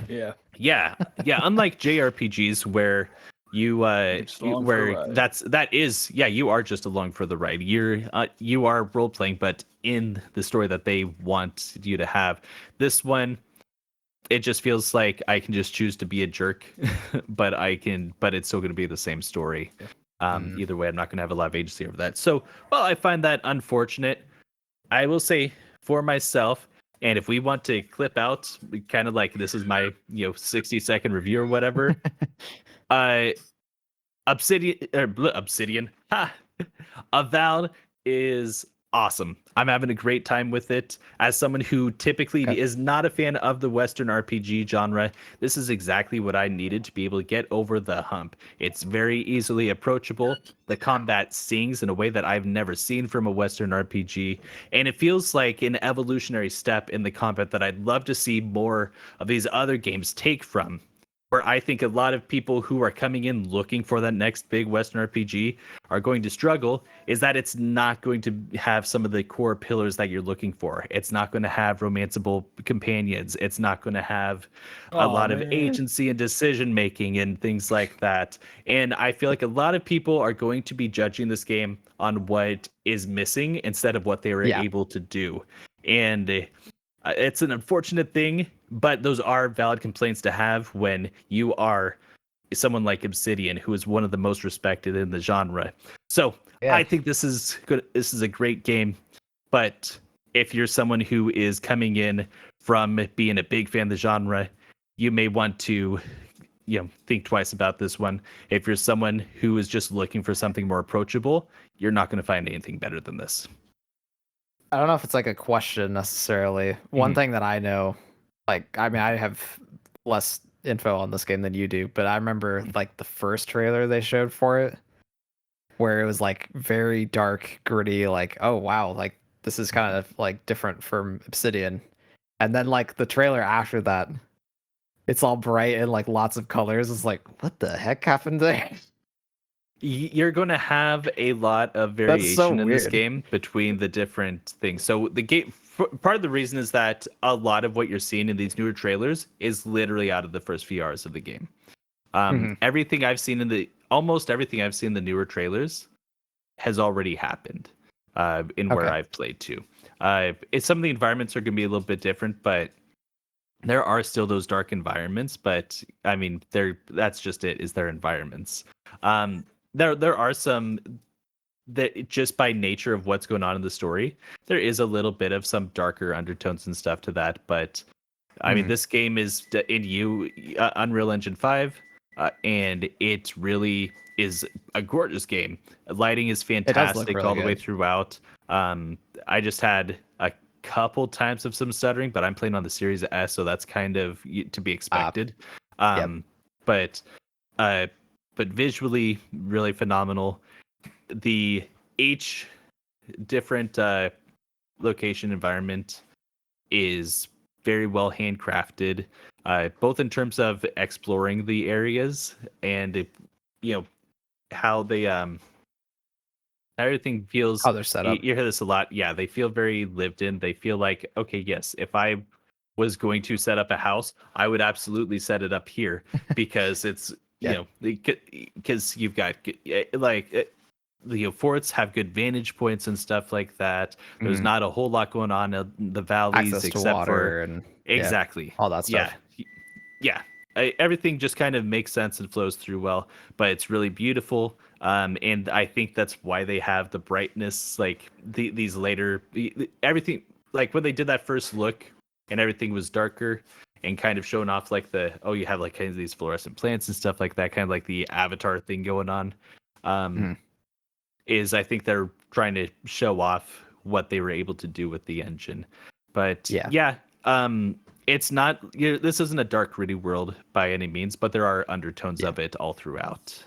Yeah. unlike JRPGs where you Just along for a ride. you are just along for the ride. You are role playing, but in the story that they want you to have. This one, it just feels like I can just choose to be a jerk, but it's still going to be the same story. Either way, I'm not going to have a lot of agency over that. So, I find that unfortunate. I will say for myself, and if we want to clip out, kind of like this is my 60-second review or whatever, Obsidian, Avowed is awesome. I'm having a great time with it. As someone who typically is not a fan of the Western RPG genre, this is exactly what I needed to be able to get over the hump. It's very easily approachable. The combat sings in a way that I've never seen from a Western RPG, and it feels like an evolutionary step in the combat that I'd love to see more of these other games take from. Where I think a lot of people who are coming in looking for that next big Western RPG are going to struggle is that it's not going to have some of the core pillars that you're looking for. It's not going to have romanceable companions. It's not going to have a lot of agency and decision making and things like that. And I feel like a lot of people are going to be judging this game on what is missing instead of what they were able to do. And it's an unfortunate thing, but those are valid complaints to have when you are someone like Obsidian, who is one of the most respected in the genre. So I think this is good. This is a great game, but if you're someone who is coming in from being a big fan of the genre, you may want to, think twice about this one. If you're someone who is just looking for something more approachable, you're not going to find anything better than this. I don't know if it's like a question necessarily. One thing that I know, I have less info on this game than you do, but I remember like the first trailer they showed for it, where it was like very dark, gritty, like, oh wow, like this is kind of like different from Obsidian. And then like the trailer after that, it's all bright and like lots of colors. It's like, what the heck happened there? You're going to have a lot of variation in this game between the different things. So the game, part of the reason is that a lot of what you're seeing in these newer trailers is literally out of the first few hours of the game. Everything I've seen almost everything I've seen in the newer trailers has already happened in where I've played to. Some of the environments are going to be a little bit different, but there are still those dark environments, but I mean, that's just it, is their environments. There are some that just by nature of what's going on in the story, there is a little bit of some darker undertones and stuff to that. But I mean, this game is in Unreal Engine 5, and it really is a gorgeous game. Lighting is fantastic really all the way good. throughout. I just had a couple times of some stuttering, but I'm playing on the Series S, so that's kind of to be expected. But visually really phenomenal. Each different location environment is very well handcrafted, both in terms of exploring the areas and how they everything feels, how they're set up. You hear this a lot. Yeah, they feel very lived in. They feel like, okay, yes, if I was going to set up a house, I would absolutely set it up here because it's because you've got like the forts have good vantage points and stuff like that. There's not a whole lot going on in the valleys Access to except water for and exactly all that stuff. Yeah. Everything just kind of makes sense and flows through well, but it's really beautiful. And I think that's why they have the brightness, like these later everything, like when they did that first look and everything was darker and kind of showing off like you have like kind of these fluorescent plants and stuff like that, kind of like the Avatar thing going on. Is I think they're trying to show off what they were able to do with the engine. But it's not, this isn't a dark, gritty world by any means, but there are undertones of it all throughout.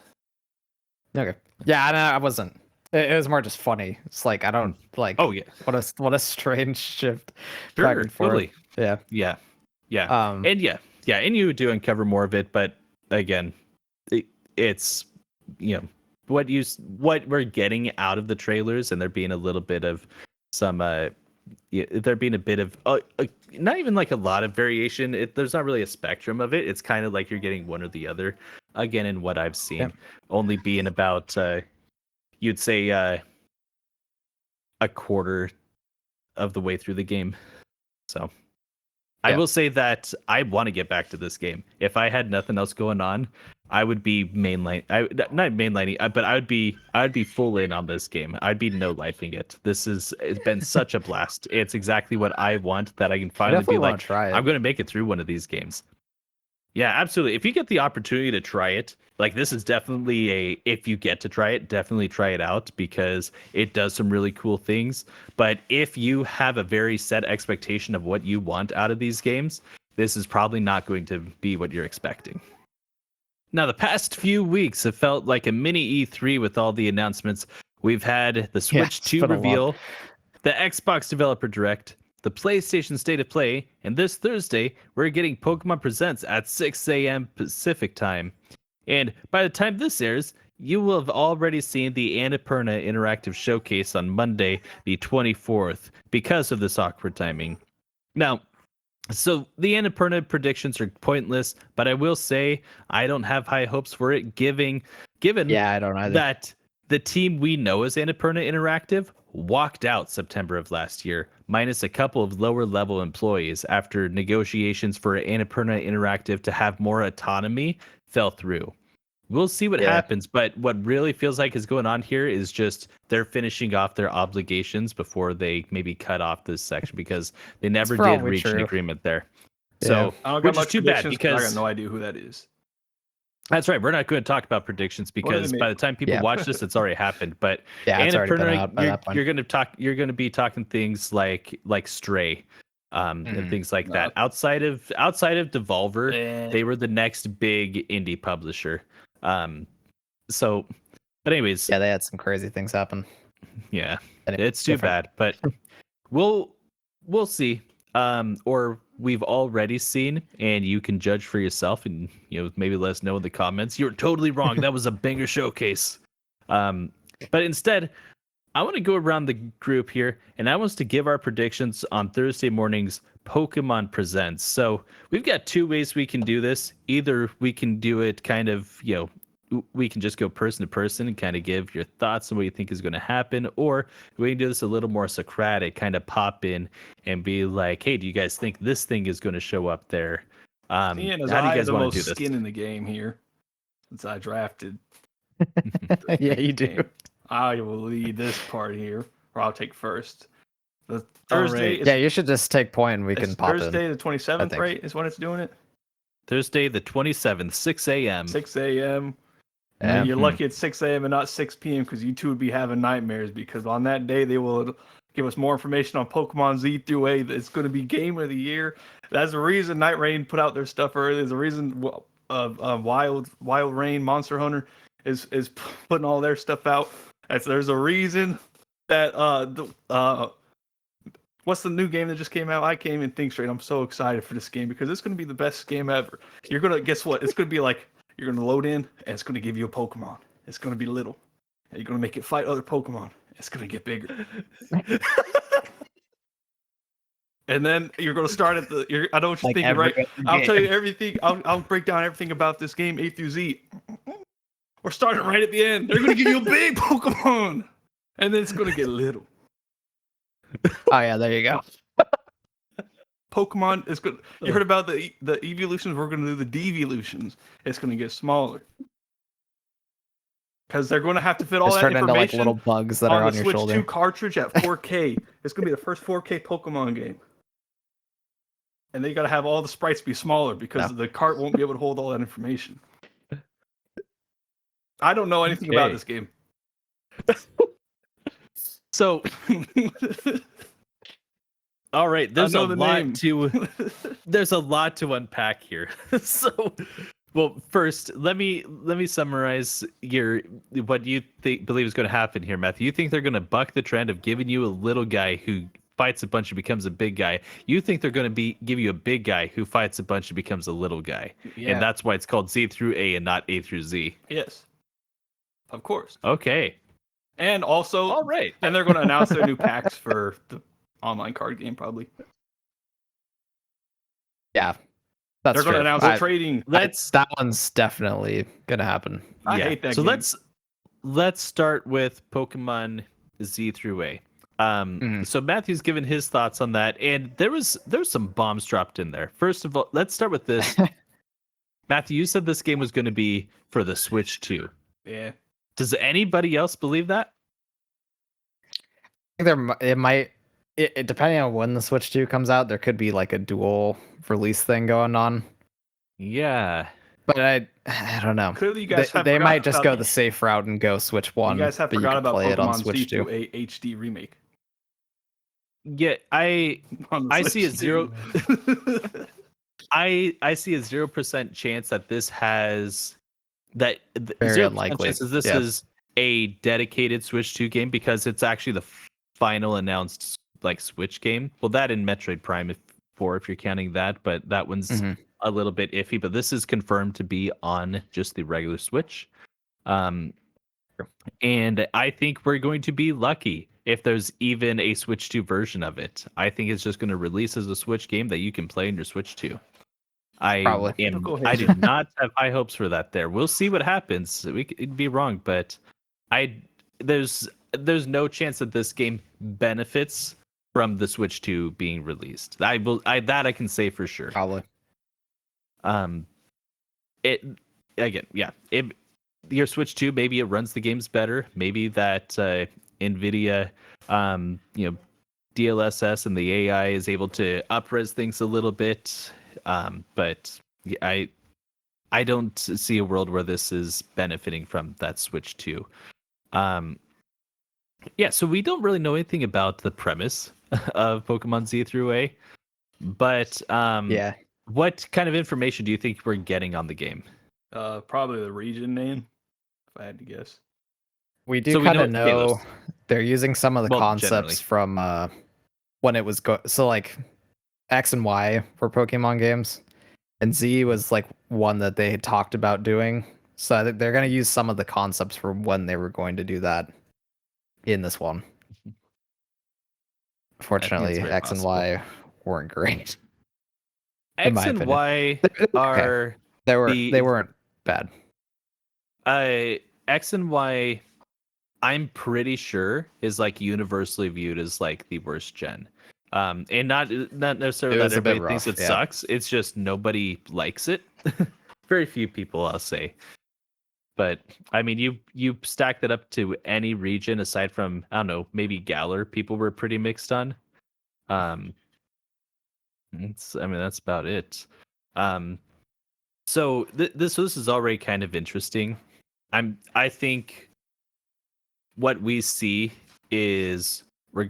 Okay. Yeah, I wasn't. It was more just funny. It's like I don't like. Oh yeah. What a strange shift. Sure, back and forth. totally. Yeah. And and you do uncover more of it, but again, it's what we're getting out of the trailers, and there being a little bit of some there being a bit of not even like a lot of variation. There's not really a spectrum of it. It's kind of like you're getting one or the other. Again, in what I've seen, only being about you'd say a quarter of the way through the game. So I will say that I want to get back to this game. If I had nothing else going on, I would be not mainlining, but I would be full in on this game. I'd be no lifing it. It's been such a blast. It's exactly what I want, that I can finally be like, try it. I'm going to make it through one of these games. Yeah, absolutely. If you get the opportunity to try it, like this is definitely if you get to try it, definitely try it out because it does some really cool things. But if you have a very set expectation of what you want out of these games, this is probably not going to be what you're expecting. Now, the past few weeks have felt like a mini E3 with all the announcements. We've had the Switch 2 reveal, the Xbox Developer Direct, the PlayStation State of Play, and this Thursday, we're getting Pokémon Presents at 6 a.m. Pacific time. And by the time this airs, you will have already seen the Annapurna Interactive Showcase on Monday, the 24th, because of this awkward timing. Now, so the Annapurna predictions are pointless, but I will say I don't have high hopes for it, given I don't either. That the team we know as Annapurna Interactive walked out September of last year, minus a couple of lower-level employees after negotiations for Annapurna Interactive to have more autonomy fell through. We'll see what happens, but what really feels like is going on here is just they're finishing off their obligations before they maybe cut off this section because they never did reach an agreement there. So, which is too bad because I got no idea who that is. That's right. We're not going to talk about predictions because by the time people watch this, it's already happened. But Annapurna, you're going to be talking things like Stray, and things like that. Outside of Devolver, they were the next big indie publisher. But anyways, they had some crazy things happen. Yeah, it's too bad, but we'll see. Or we've already seen, and you can judge for yourself, and maybe let us know in the comments. You're totally wrong. That was a banger showcase. But instead, I want to go around the group here, and I want us to give our predictions on Thursday morning's Pokémon Presents. So we've got two ways we can do this. Either we can do it kind of, we can just go person to person and kind of give your thoughts on what you think is going to happen, or we can do this a little more Socratic, kind of pop in and be like, hey, do you guys think this thing is going to show up there? How do you Seeing as guys I have the want to most do this? skin in the game here, since I drafted. Yeah, you do. game, I will lead this part here, or I'll take first. The All Thursday right. is Yeah, you should just take point and we can it's pop Thursday in. the 27th, think. right? Is when it's doing it. Thursday the 27th, 6 a.m. 6 a.m. Yeah. You're lucky it's 6 a.m. and not 6 p.m. because you two would be having nightmares because on that day they will give us more information on Pokemon Z through A. It's going to be Game of the Year. That's the reason Nightreign put out their stuff early. There's a reason Wild Rain Monster Hunter is putting all their stuff out. There's a reason that what's the new game that just came out? I can't even think straight. I'm so excited for this game because it's going to be the best game ever. You're going to guess what? It's going to be like you're going to load in and it's going to give you a Pokemon. It's going to be little. And you're going to make it fight other Pokemon. It's going to get bigger. And then you're going to start at the. I know what you're Like thinking, right? I'll tell you game. everything. I'll break down everything about this game A through Z. We're starting right at the end. They're going to give you a big Pokemon. And then it's going to get little. Oh yeah, there you go. Pokemon is good. You heard about the evolutions? We're going to do the devolutions. It's going to get smaller because they're going to have to fit all Just that turn into like information little bugs that are on on the your Switch shoulder. 2 cartridge at 4K. It's going to be the first 4K Pokemon game, and they got to have all the sprites be smaller because the cart won't be able to hold all that information. I don't know anything about this game. So, all right, there's a lot there's a lot to unpack here. So, well, first, let me summarize what you believe is going to happen here, Matthew. You think they're going to buck the trend of giving you a little guy who fights a bunch and becomes a big guy. You think they're going to give you a big guy who fights a bunch and becomes a little guy. Yeah. And that's why it's called Z through A and not A through Z. Yes, of course. Okay. And also, all right. And they're going to announce their new packs for the online card game, probably. Yeah, that's they're going to fair. announce trading. That one's definitely gonna happen. I hate that. So game. let's start with Pokemon Z through A. So Matthew's given his thoughts on that, and there's some bombs dropped in there. First of all, let's start with this. Matthew, you said this game was going to be for the Switch 2. Yeah. Does anybody else believe that? I think it might. Depending on when the Switch 2 comes out, there could be like a dual release thing going on. Yeah. But I don't know. Clearly, you guys they might just go the safe route and go Switch 1. You guys have but forgot you can about play it on Pokemon Switch 2. Z2 HD remake. Yeah, I see a zero. I see a 0% chance that this has that. Very unlikely. This is a dedicated Switch 2 game because it's actually the final announced like Switch game. Well, that in Metroid Prime 4 if you're counting that, but that one's a little bit iffy. But this is confirmed to be on just the regular Switch. And I think we're going to be lucky if there's even a Switch 2 version of it. I think it's just going to release as a Switch game that you can play on your Switch 2. I do not have high hopes for that there. We'll see what happens. We could be wrong, but there's no chance that this game benefits from the Switch 2 being released. I can say for sure. Probably. Your Switch 2, maybe it runs the games better. Maybe that NVIDIA, DLSS and the AI is able to up-res things a little bit. But I don't see a world where this is benefiting from that Switch 2. So we don't really know anything about the premise of Pokemon Z through A. But what kind of information do you think we're getting on the game? Probably the region name, if I had to guess. We do kind of know they're using some of the concepts from when it was so like X and Y for Pokemon games, and Z was like one that they had talked about doing. So I think they're going to use some of the concepts from when they were going to do that in this one. Fortunately, X and Y weren't great. X and Y are they weren't bad. X and Y, I'm pretty sure is like universally viewed as like the worst gen. And not necessarily It that was a bit everybody thinks rough, it yeah. sucks. It's just nobody likes it. Very few people, I'll say. But I mean, you stack that up to any region aside from, I don't know, maybe Galar. People were pretty mixed on. I mean, that's about it. So this is already kind of interesting. I think what we see is they're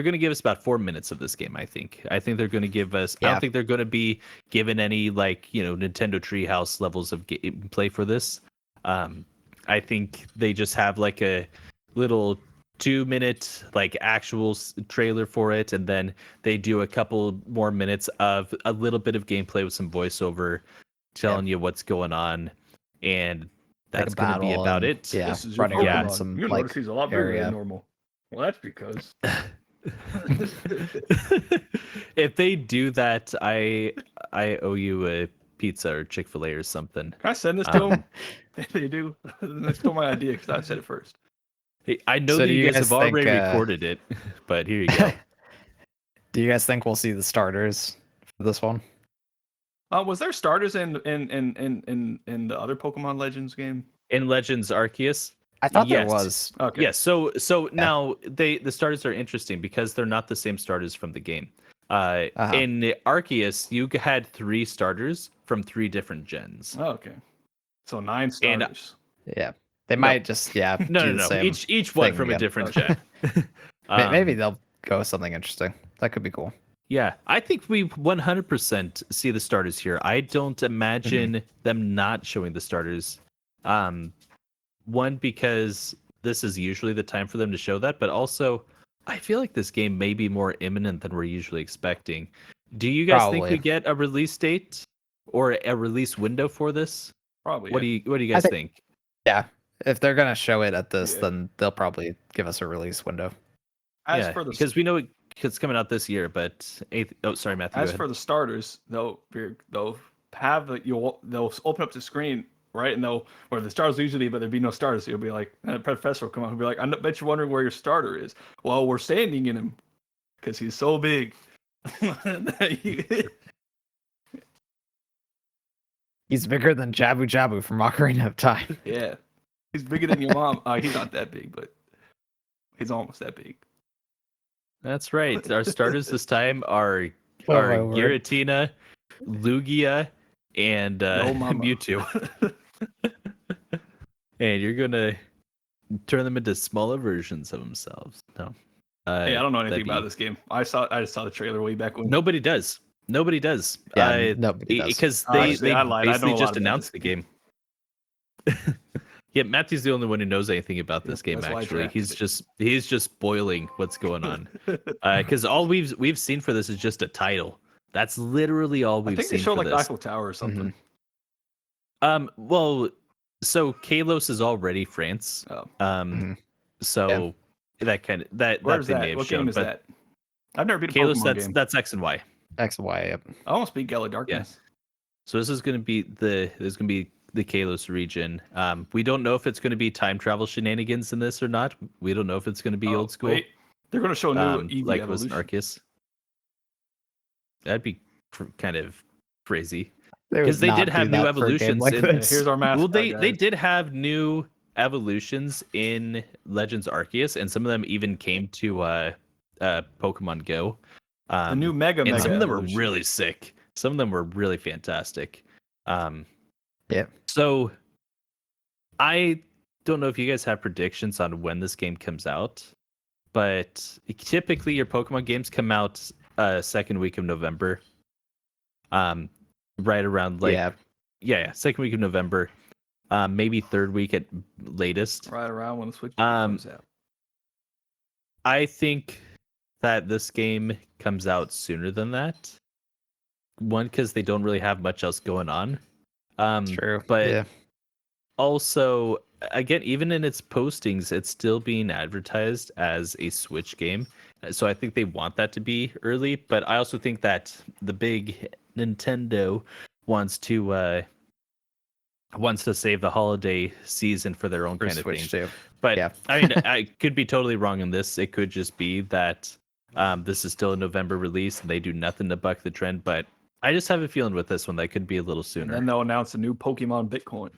gonna give us about 4 minutes of this game. I think they're gonna give us. I Yeah. don't think they're gonna be given any like Nintendo Treehouse levels of gameplay for this. I think they just have like a little 2 minute like actual trailer for it, and then they do a couple more minutes of a little bit of gameplay with some voiceover telling you what's going on, and Like a that's gonna be battle about and- it. Yeah, This is your running around Pokemon. some You'll like notice he's a lot bigger area. than normal. Well, that's because If they do that, I owe you a pizza or Chick-fil-A or something. can I send this to them? If they do, they stole my idea because I said it first. Hey, I know So that do you you guys have guys think, already recorded it, but here you go. Do you guys think we'll see the starters for this one? Was there starters in the other Pokemon Legends game? In Legends Arceus, I thought there Yes. was. Okay. yes. So now the starters are interesting because they're not the same starters from the game. Uh-huh. In Arceus, you had 3 starters from 3 different gens. Oh, okay. So 9 And- starters. Yeah, they might just No, do no, the no. same. Each one thing from a again. different Okay. gen. Maybe they'll go with something interesting. That could be cool. Yeah, I think we 100% see the starters here. I don't imagine them not showing the starters. One, because this is usually the time for them to show that, but also I feel like this game may be more imminent than we're usually expecting. Do you guys think we Probably. get a release date or a release window for this? Probably. What do you guys think- think? Yeah, if they're gonna show it at this, Yeah. then they'll probably give us a release window. As Yeah, for the because we know it's coming out this year, but oh, sorry, Matthew. as go ahead. for the starters, they'll have they'll open up the screen, right, and they'll where the starters usually, but there'd be no starters. So you'll be like, and a professor will come out and be like, I bet you're wondering where your starter is. Well, we're standing in him because he's so big. He's bigger than Jabu Jabu from Ocarina of Time. Yeah, he's bigger than your mom. He's not that big, but he's almost that big. That's right. Our starters this time are Oh, my word. Giratina, Lugia, and Yo, mama. Mewtwo. And you're gonna turn them into smaller versions of themselves. No. Hey, I don't know anything that'd about be- this game. I just saw the trailer way back when. Nobody does. Nobody does. Yeah, nobody does. Because Honestly, they I lied. I know basically a lot just about announced this the game. Yeah, Matthew's the only one who knows anything about this game. That's why I Actually, drafted he's just spoiling what's going on. Because all we've seen for this is just a title. That's literally all I we've think seen they showed for like this. Eiffel Tower or something. Well, so Kalos is already France. Oh. So that kind of that Where's thing that? may have What shown, game is but that? I've never beat a Kalos, Pokemon game. that's X and Y. X and Y. Yep. I almost beat Gala Darkness. So this is going to be the Kalos region. We don't know if it's going to be time travel shenanigans in this or not. We don't know if it's going to be Oh, old school, wait. They're going to show new Eevee like it was in evolution. Arceus. That'd be kind of crazy. They would Because they not did do have new that for a game evolutions like in- this. Here's our mascot, Well, they guys. did have new evolutions in Legends Arceus, and some of them even came to Pokemon Go. The new Mega and Mega some of them evolution. were really sick. Some of them were really fantastic. Yeah. So I don't know if you guys have predictions on when this game comes out, but typically your Pokemon games come out second week of November. Right around second week of November. Maybe third week at latest. right around when the Switch Um, comes out. I think that this game comes out sooner than that. One, because they don't really have much else going on. True. But yeah. also, again, even in its postings, it's still being advertised as a Switch game. So I think they want that to be early. But I also think that the big Nintendo wants to wants to save the holiday season for their own For kind of Switch thing. too. But Yeah. I mean, I could be totally wrong in this. It could just be that this is still a November release and they do nothing to buck the trend. But I just have a feeling with this one that could be a little And sooner. then they'll announce a new Pokemon Bitcoin.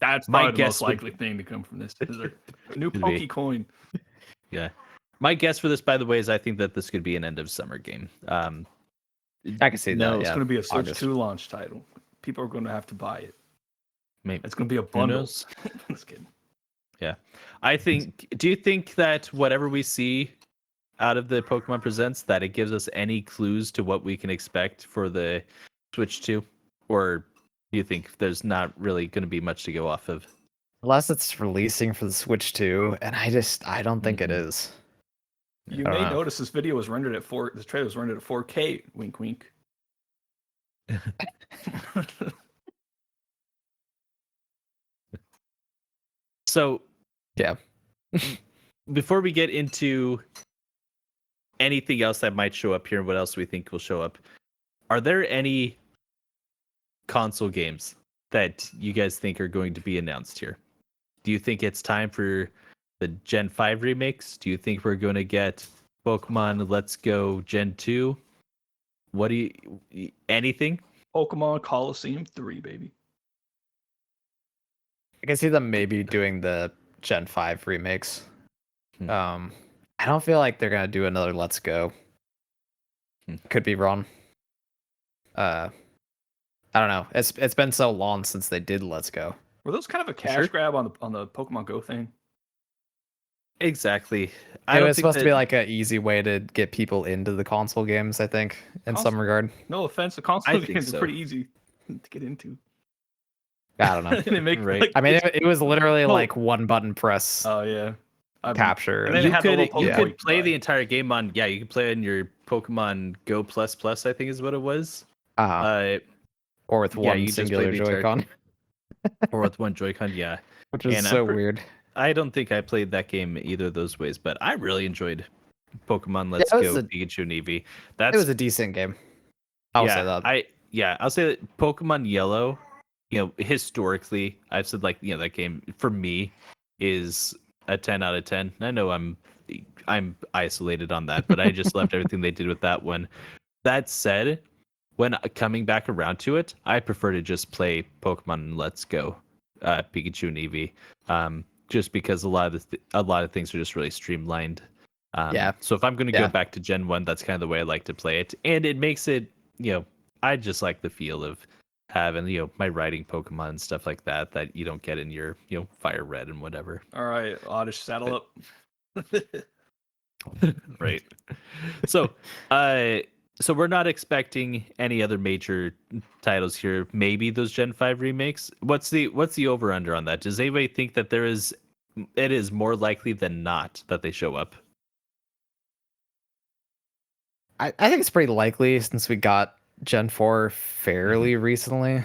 That's My probably the guess most likely thing to come from this. Is a new Could be. Pokecoin. Yeah. My guess for this, by the way, is I think that this could be an end of summer game. I can see No, that. It's Yeah. going to be a Switch August. 2 launch title. People are going to have to buy it. Maybe. It's going to be a Who bundle. knows? Just kidding. I think. Do you think that whatever we see out of the Pokemon Presents, that it gives us any clues to what we can expect for the Switch 2, or do you think there's not really going to be much to go off of? Unless it's releasing for the Switch 2, and I don't think it is. You I don't may know. notice this video was rendered at this trailer was rendered at 4K. Wink, wink. So, Yeah. before we get into anything else that might show up here and what else we think will show up, are there any console games that you guys think are going to be announced here? Do you think it's time for the Gen 5 remakes? Do you think we're going to get Pokemon Let's Go Gen 2? What do you anything? Pokemon Coliseum 3, baby. I can see them maybe doing the Gen 5 remakes. Hmm. I don't feel like they're gonna do another Let's Go. Could be wrong. I don't know. It's been so long since they did Let's Go. Were those kind of a cash Sure. grab on the Pokemon Go thing? Exactly. It was supposed to be like an easy way to get people into the console games, I think, in some regard. No offense, the console I think games so. are pretty easy to get into. I don't know. They make, Right. like, I mean, it was literally Well- like one button press oh yeah, capture. and then and- it You had the could little you Pokemon could play buy. the entire game on you could play on your Pokemon Go Plus Plus, I think is what it was. uh-huh. Or with yeah, one you just play singular the entire- Joy-Con, Or with one Joy-Con, yeah. which is And so weird. I don't think I played that game either of those ways, but I really enjoyed Pokemon Let's it was Go a- Pikachu and Eevee. It That's was a decent game. I'll yeah, say that. I'll say that Pokemon Yellow, historically, I've said that game for me is a 10 out of 10. I know I'm isolated on that, but I just loved everything they did with that one. That said, when coming back around to it, I prefer to just play Pokemon Let's Go, Pikachu and Eevee, just because a lot of things are just really streamlined. Yeah. So if I'm going to go Yeah. back to Gen 1, that's kind of the way I like to play it, and it makes it, I just like the feel of having my riding Pokemon and stuff like that you don't get in your Fire Red and whatever. All right, Oddish, saddle up. Right. So so we're not expecting any other major titles here. Maybe those Gen 5 remakes. What's the over under on that? Does anybody think that it is more likely than not that they show up? I think it's pretty likely since we got Gen 4 fairly recently.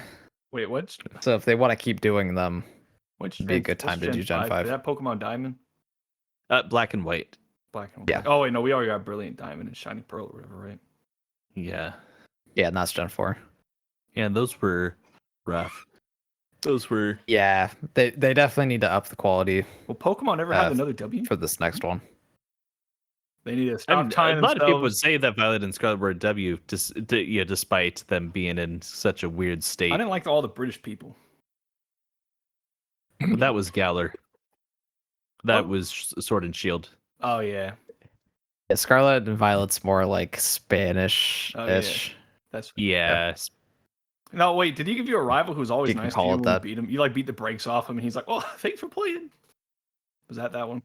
Wait, what? So if they want to keep doing them, Which It'd be a good time to do Gen 5. Is that Pokemon Diamond? Black and White. Black and White. Yeah. Oh wait, no, we already got Brilliant Diamond and Shiny Pearl or whatever, right? Yeah. yeah, and that's Gen 4. And those were rough. Those were Yeah, they definitely need to up the quality Will Pokemon ever have Uh, another W? for this next one. They need to I stop mean, tying a lot of people would themselves. say that Violet and Scarlet were a W, despite them being in such a weird state. I didn't like all the British people. That was Galar. That Oh. was Sword and Shield. Oh yeah, Yeah, Scarlet and Violet's more like Spanish-ish. Oh, yeah. that's Yes. No, wait. Did he give you a rival who's always You can nice to call you it when that. you beat him? You beat the brakes off him, and he's like, "Oh, thanks for playing." Was that one?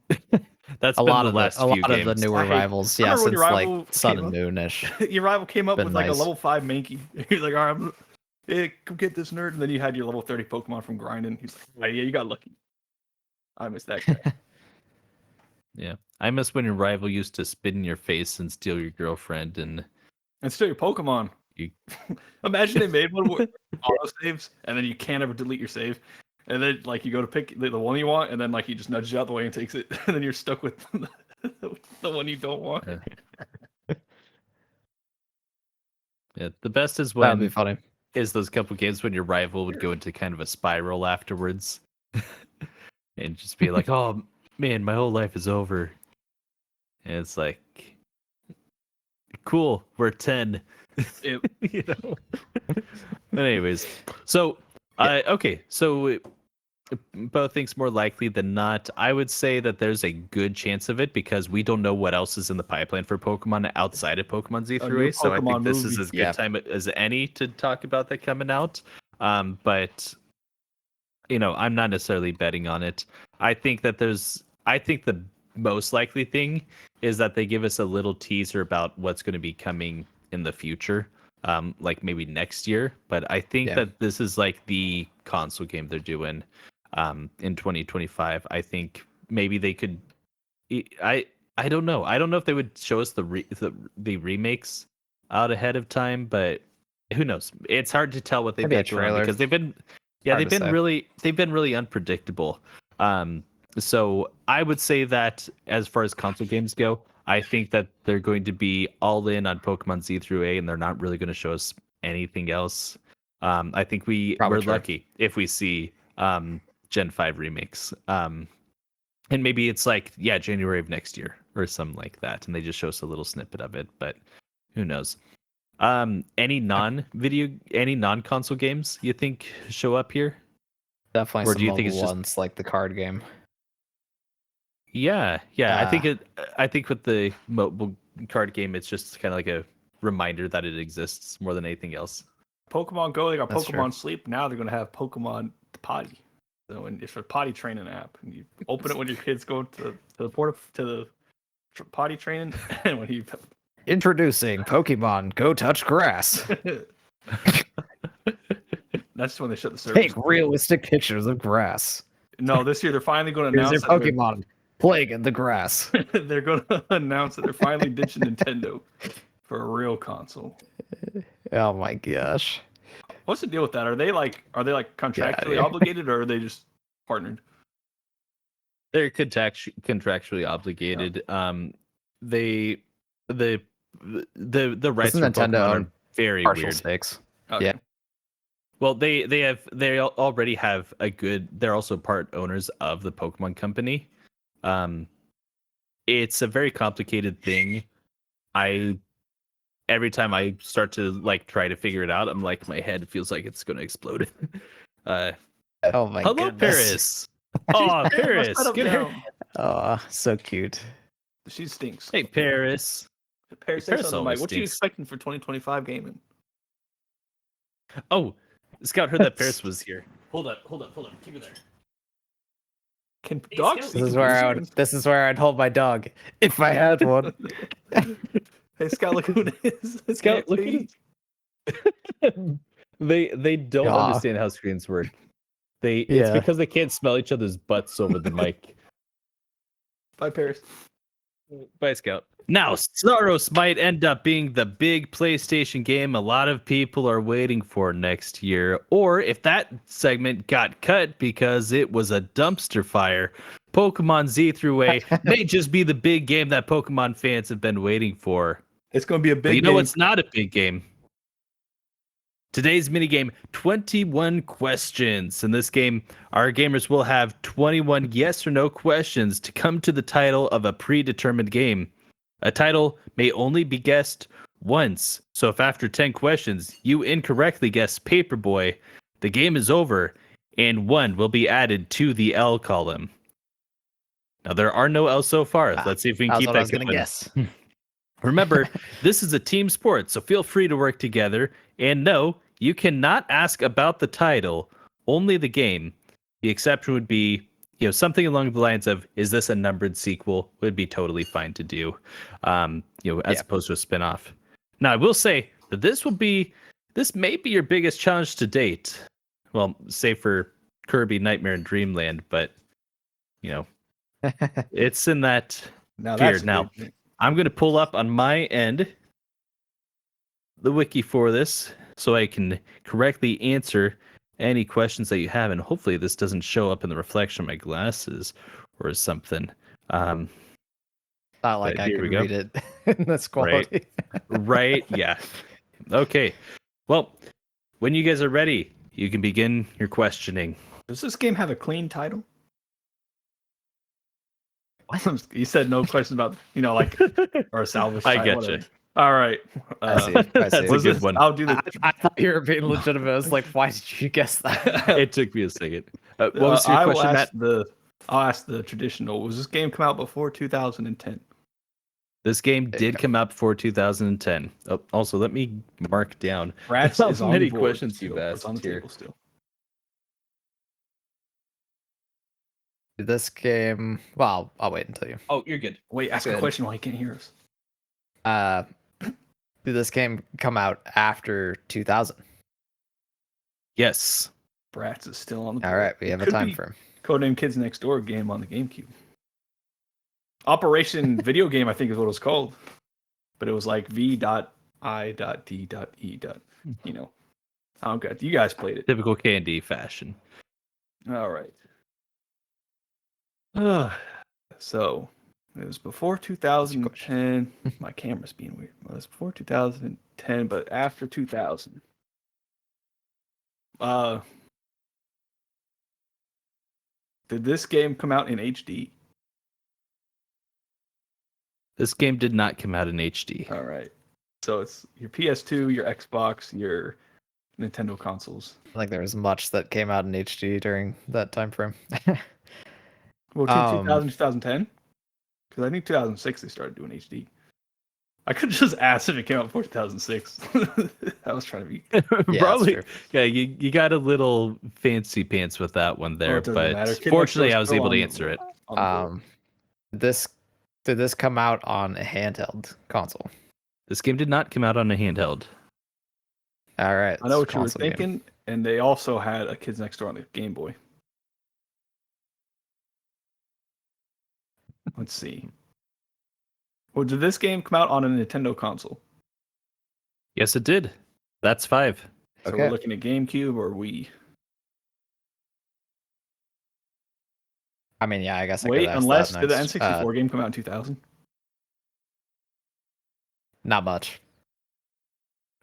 That's A been lot the of last a few lot of games. the newer I hate- rivals, I yeah, remember when since your like rival Sun came and up. Moonish. Your rival came up Been with like a nice. level 5 Mankey. He's like, "All right, hey, come get this nerd." And then you had your level 30 Pokemon from grinding. He's like, "Oh, yeah, you got lucky." I missed that guy. Yeah. I miss when your rival used to spit in your face and steal your girlfriend and And still your Pokemon. You- Imagine they made one where auto saves, and then you can't ever delete your save. And then like you go to pick the one you want, and then like he just nudges you out the way and takes it, and then you're stuck with the one you don't want. Yeah, the best is That'd be when funny. is those couple games when your rival would go into kind of a spiral afterwards, and just be like, "Oh man, my whole life is over," and it's like, "Cool, we're 10." Yep. You know. But anyways, so okay, so both things more likely than not. I would say that there's a good chance of it because we don't know what else is in the pipeline for Pokemon outside of Pokemon Z A through new A. So I think Pokemon this is movie. as good Yeah. time as any to talk about that coming out. But you know, I'm not necessarily betting on it. I think the most likely thing is that they give us a little teaser about what's going to be coming in the future. Like maybe next year, but I think Yeah. that this is like the console game they're doing in 2025. I think maybe they could. I don't know. I don't know if they would show us the remakes out ahead of time, but who knows? It's hard to tell what they've Maybe a got going on trailer. because they've been Hard to say. really unpredictable. So I would say that as far as console games go, I think that they're going to be all in on Pokemon Z through A, and they're not really going to show us anything else. I think Probably we're true. lucky if we see Gen 5 remakes. And maybe it's like, yeah, January of next year or something like that, and they just show us a little snippet of it, but who knows? Any non-console games you think show up here? Definitely Or some do you think mobile it's just ones like the card game. Yeah. I think with the mobile card game, it's just kind of like a reminder that it exists more than anything else. Pokemon Go, they got That's Pokemon true. Sleep. Now they're gonna have Pokemon Potty. So it's a potty training app, and you open it when your kids go to the potty training, and when you Introducing Pokemon Go Touch Grass. that's when they shut the service. Take realistic pictures of grass. No, this year they're finally going to Here's announce your that Pokemon playing in the grass. they're going to announce that they're finally ditching Nintendo for a real console. Oh my gosh. What's the deal with that? Are they like contractually Yeah. obligated, or are they just partnered? They're contractually obligated. The rights Doesn't for Nintendo Pokemon own are very Partial weird. stakes. Okay. Yeah. Well, they already have a good. They're also part owners of the Pokemon Company. It's a very complicated thing. Every time I start to like try to figure it out, I'm like my head feels like it's going to explode. Oh my Hello, goodness. Paris. Oh, Paris, Shut up get here. now. Oh, so cute. She stinks. Hey, Paris. Paris, Paris say something, always Mike. What are you stinks. expecting for 2025 gaming? Oh, Scout heard that Paris was here. Hold up. Keep it there. Can Hey, dogs? Scout, see This is where I'd hold my dog if I had one. Hey, Scout, look who it is. It's Scout, look Nancy. at it. They don't Aw. understand how screens work. It's Yeah. because they can't smell each other's butts over the mic. Bye, Paris. Bye, Scout. Now, Soros might end up being the big PlayStation game a lot of people are waiting for next year. Or if that segment got cut because it was a dumpster fire, Pokemon Z through A may just be the big game that Pokemon fans have been waiting for. It's going to be a big But you know game. what's not a big game? Today's minigame, 21 questions. In this game, our gamers will have 21 yes or no questions to come to the title of a predetermined game. A title may only be guessed once. So if after 10 questions you incorrectly guess Paperboy, the game is over and 1 will be added to the L column. Now there are no L's so far. Let's see if we can That's keep what that I was gonna going. guess. Remember, this is a team sport, so feel free to work together. And no, you cannot ask about the title, only the game. The exception would be, something along the lines of, is this a numbered sequel? Would be totally fine to do, as opposed to a spinoff. Now, I will say that this may be your biggest challenge to date. Well, save for Kirby Nightmare and Dreamland, but, it's in that Now tier. that's a Now, big thing. I'm going to pull up on my end the wiki for this so I can correctly answer any questions that you have. And hopefully this doesn't show up in the reflection of my glasses or something. Not like But I here can we go. read it in this quality. Right. Yeah. Okay. Well, when you guys are ready, you can begin your questioning. Does this game have a clean title? You said no questions about, like, or a salvage I title, getcha. whatever. All right. I see. That's a Was good this- one. I'll do the. I thought you were being legitimate. I was like, why did you guess that? It took me a second. What was your I will question, ask Matt? I'll ask the traditional. Was this game come out before 2010? This game There you did go. come out before 2010. Oh, also, let me mark down Rats how is on many board questions still. you've It's asked on the here. table still. Did this game? Well, I'll wait until you. Oh, you're good. Wait, ask a Good. question while you can't hear us. Did this game come out after 2000? Yes. Brats is still on the All board. right, we have a Could time be frame. Codename Kids Next Door game on the GameCube. Operation Video Game, I think, is what it was called, but it was like V.I.D.E. Oh, good. You guys played it. Typical candy fashion. All right. So it was before 2010. My camera's being weird. Well, it was before 2010, but after 2000. Did this game come out in HD? This game did not come out in HD. All right. So it's your PS2, your Xbox, your Nintendo consoles. I think there was much that came out in HD during that time frame. Well, 2000, 2010? Because I think 2006 they started doing HD. I could just ask if it came out before 2006. I was trying to be. Probably. that's Yeah, you got a little fancy pants with that one there, it doesn't but matter. Kid Next fortunately Door's I was still able to on- answer it. on the board. Did this come out on a handheld console? This game did not come out on a handheld. All right. I know it's what you were console game. thinking, and they also had a Kids Next Door on the Game Boy. Let's see. Well, did this game come out on a Nintendo console? Yes, it did. That's 5. So Okay. we're looking at GameCube or Wii. I mean, yeah, I guess I Wait, could ask unless that did the next. N64 game come out in 2000? Not much.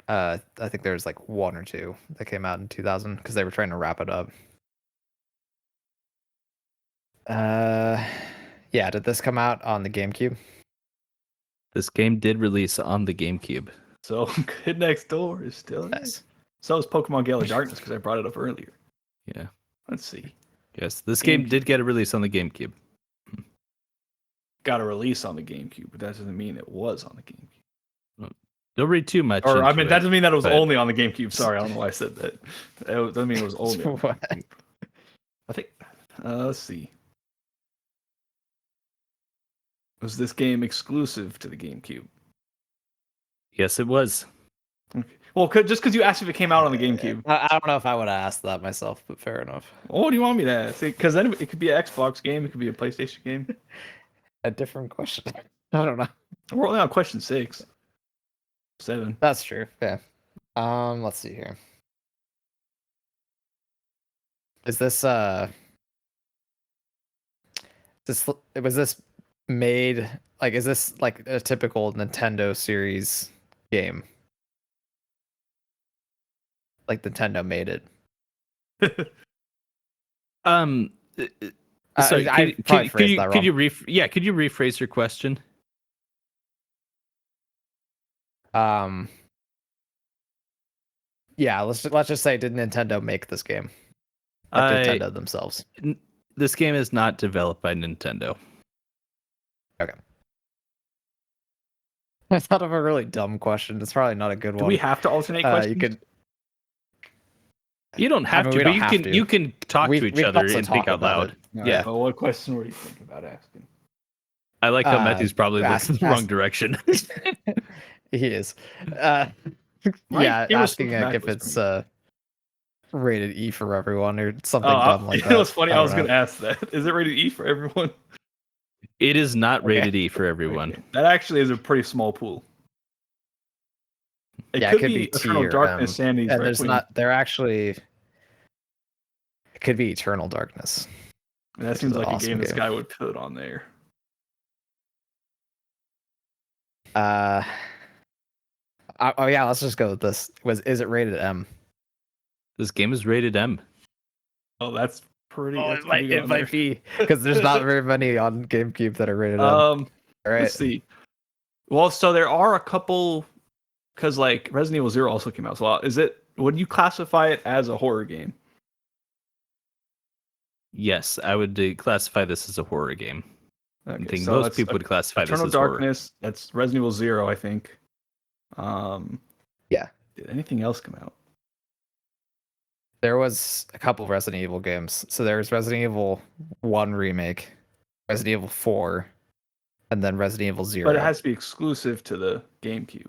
I think there's like one or two that came out in 2000 because they were trying to wrap it up. Yeah, did this come out on the GameCube? This game did release on the GameCube. So Kid Next Door is still in. Nice. So is Pokemon Gale of Darkness because I brought it up earlier. Yeah. Let's see. Yes, this game did get a release on the GameCube. Got a release on the GameCube, but that doesn't mean it was on the GameCube. Don't read too much. Or I into mean, it. that doesn't mean that it was but- only on the GameCube. Sorry, I don't know why I said that. It doesn't mean it was only. On the What? GameCube. I think. Let's see. Was this game exclusive to the GameCube? Yes, it was. Okay. Well, just because you asked if it came out on the GameCube. I don't know if I would have asked that myself, but fair enough. Well, what do you want me to ask? Because then it could be an Xbox game. It could be a PlayStation game. A different question. I don't know. We're only on question 6. 7. That's true. Yeah. Let's see here. Is this was this made like is this like a typical Nintendo series game? Like Nintendo made it. Sorry, I probably phrased that could you wrong. could you rephrase your question? Yeah, let's just say did Nintendo make this game? Like Nintendo themselves. This game is not developed by Nintendo. I thought of a really dumb question. It's probably not a good Do one. we have to alternate questions? You could. You don't have mean, to, we but don't you have can to. you can talk We- to each we can other also and think talk out about loud. it. Yeah. But what question were you thinking about asking? I like how Matthew's probably ask- looking the wrong ask- direction. He is. My Yeah, camera asking switched like if backwards it's for rated E for everyone or something Oh, dumb like you that. know what's funny? I was don't going to ask that. Is it rated E for everyone? It is not Okay. rated E for everyone. Okay. That actually is a pretty small pool. It Yeah, could be Eternal T or Darkness, Sandy's and there's Requiem. not. They're actually. It could be Eternal Darkness. And that which seems is an like a awesome game this game. guy would put on there. Oh yeah, let's just go with this. Is it rated M? This game is rated M. Oh, that's pretty. Oh, that's it might, pretty good it on might there. be because there's not very many on GameCube that are rated M. Let's Right. see. Well, so there are a couple, because like Resident Evil 0 also came out. So would you classify it as a horror game? Yes, I would classify this as a horror game. I think so most that's people would classify this Eternal as horror. Darkness. That's Resident Evil 0, I think. Yeah. Did anything else come out? There was a couple Resident Evil games. So there's Resident Evil 1 remake, Resident Evil 4, and then Resident Evil 0. But it has to be exclusive to the GameCube.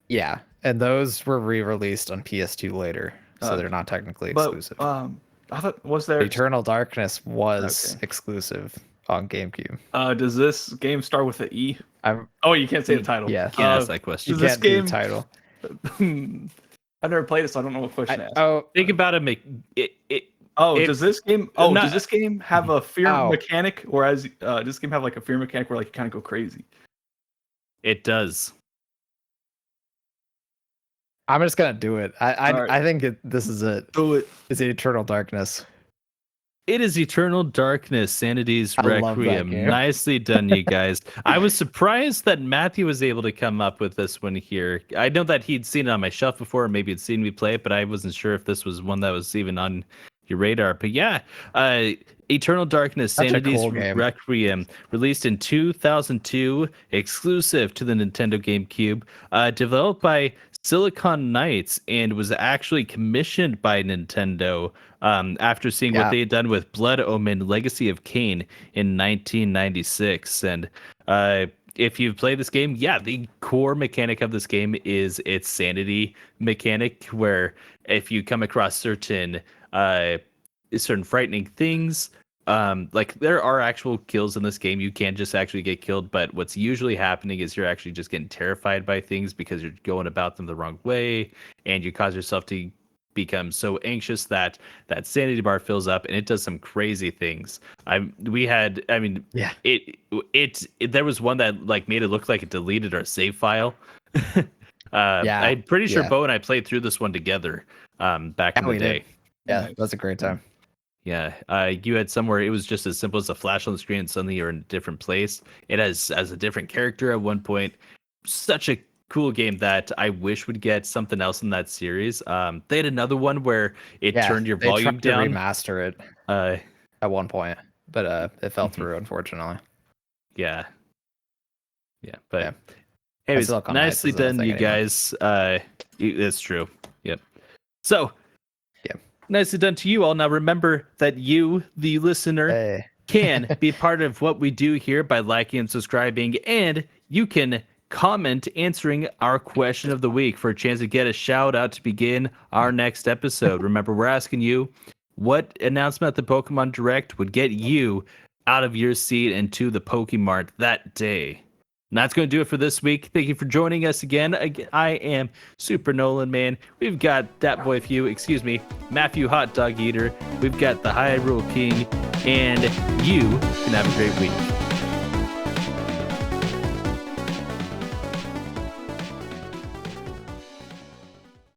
Yeah, and those were re-released on PS2 later, so they're not technically exclusive. But I thought was there Eternal Darkness was exclusive on GameCube. Does this game start with an E? I'm Oh, you can't say the title. Yeah. Can't ask that question. you Does this can't do game- the title. I've never played it, so I don't know what question to ask. Think about it. Does this game? Oh, not- does this game have a fear Ow. mechanic, or does this game have like a fear mechanic where like you kind of go crazy? It does. I'm just gonna do it. Alright. I think this is it. Do it. It's Eternal Darkness. It is Eternal Darkness, Sanity's I love that Requiem. game. Nicely done, you guys. I was surprised that Matthew was able to come up with this one here. I know that he'd seen it on my shelf before, maybe he'd seen me play it, but I wasn't sure if this was one that was even on your radar. But yeah, Eternal Darkness, Such a Sanity's cool game. Requiem, released in 2002, exclusive to the Nintendo GameCube, developed by Silicon Knights, and was actually commissioned by Nintendo after seeing what Yeah. they had done with Blood Omen Legacy of Kain in 1996. And if you've played this game, yeah, the core mechanic of this game is its sanity mechanic, where if you come across certain frightening things, like there are actual kills in this game, you can just actually get killed, but what's usually happening is you're actually just getting terrified by things because you're going about them the wrong way, and you cause yourself to become so anxious that that sanity bar fills up, and it does some crazy things. There was one that like made it look like it deleted our save file. I'm pretty sure yeah. Bo and I played through this one together back in the we day. did. Yeah, that's a great time. Yeah, you had somewhere it was just as simple as a flash on the screen and suddenly you're in a different place. It has as a different character at one point. Such a cool game that I wish would get something else in that series. They had another one where it turned your volume they tried down. to remaster it at one point, but it fell through, unfortunately. Yeah, but Yeah. anyways, Silicon Knights nicely isn't a done, thing you anymore. guys. It's true. Yep. So, Yeah. nicely done to you all. Now remember that you, the listener, Hey. can be part of what we do here by liking and subscribing, and you can comment answering our question of the week for a chance to get a shout out to begin our next episode. Remember, we're asking you what announcement at the Pokemon Direct would get you out of your seat and to the Pokemart that day. And that's going to do it for this week. Thank you for joining us again. I am Super Nolan Man. We've got that boy Matthew Hot Dog Eater. We've got the Hyrule King, and you can have a great week.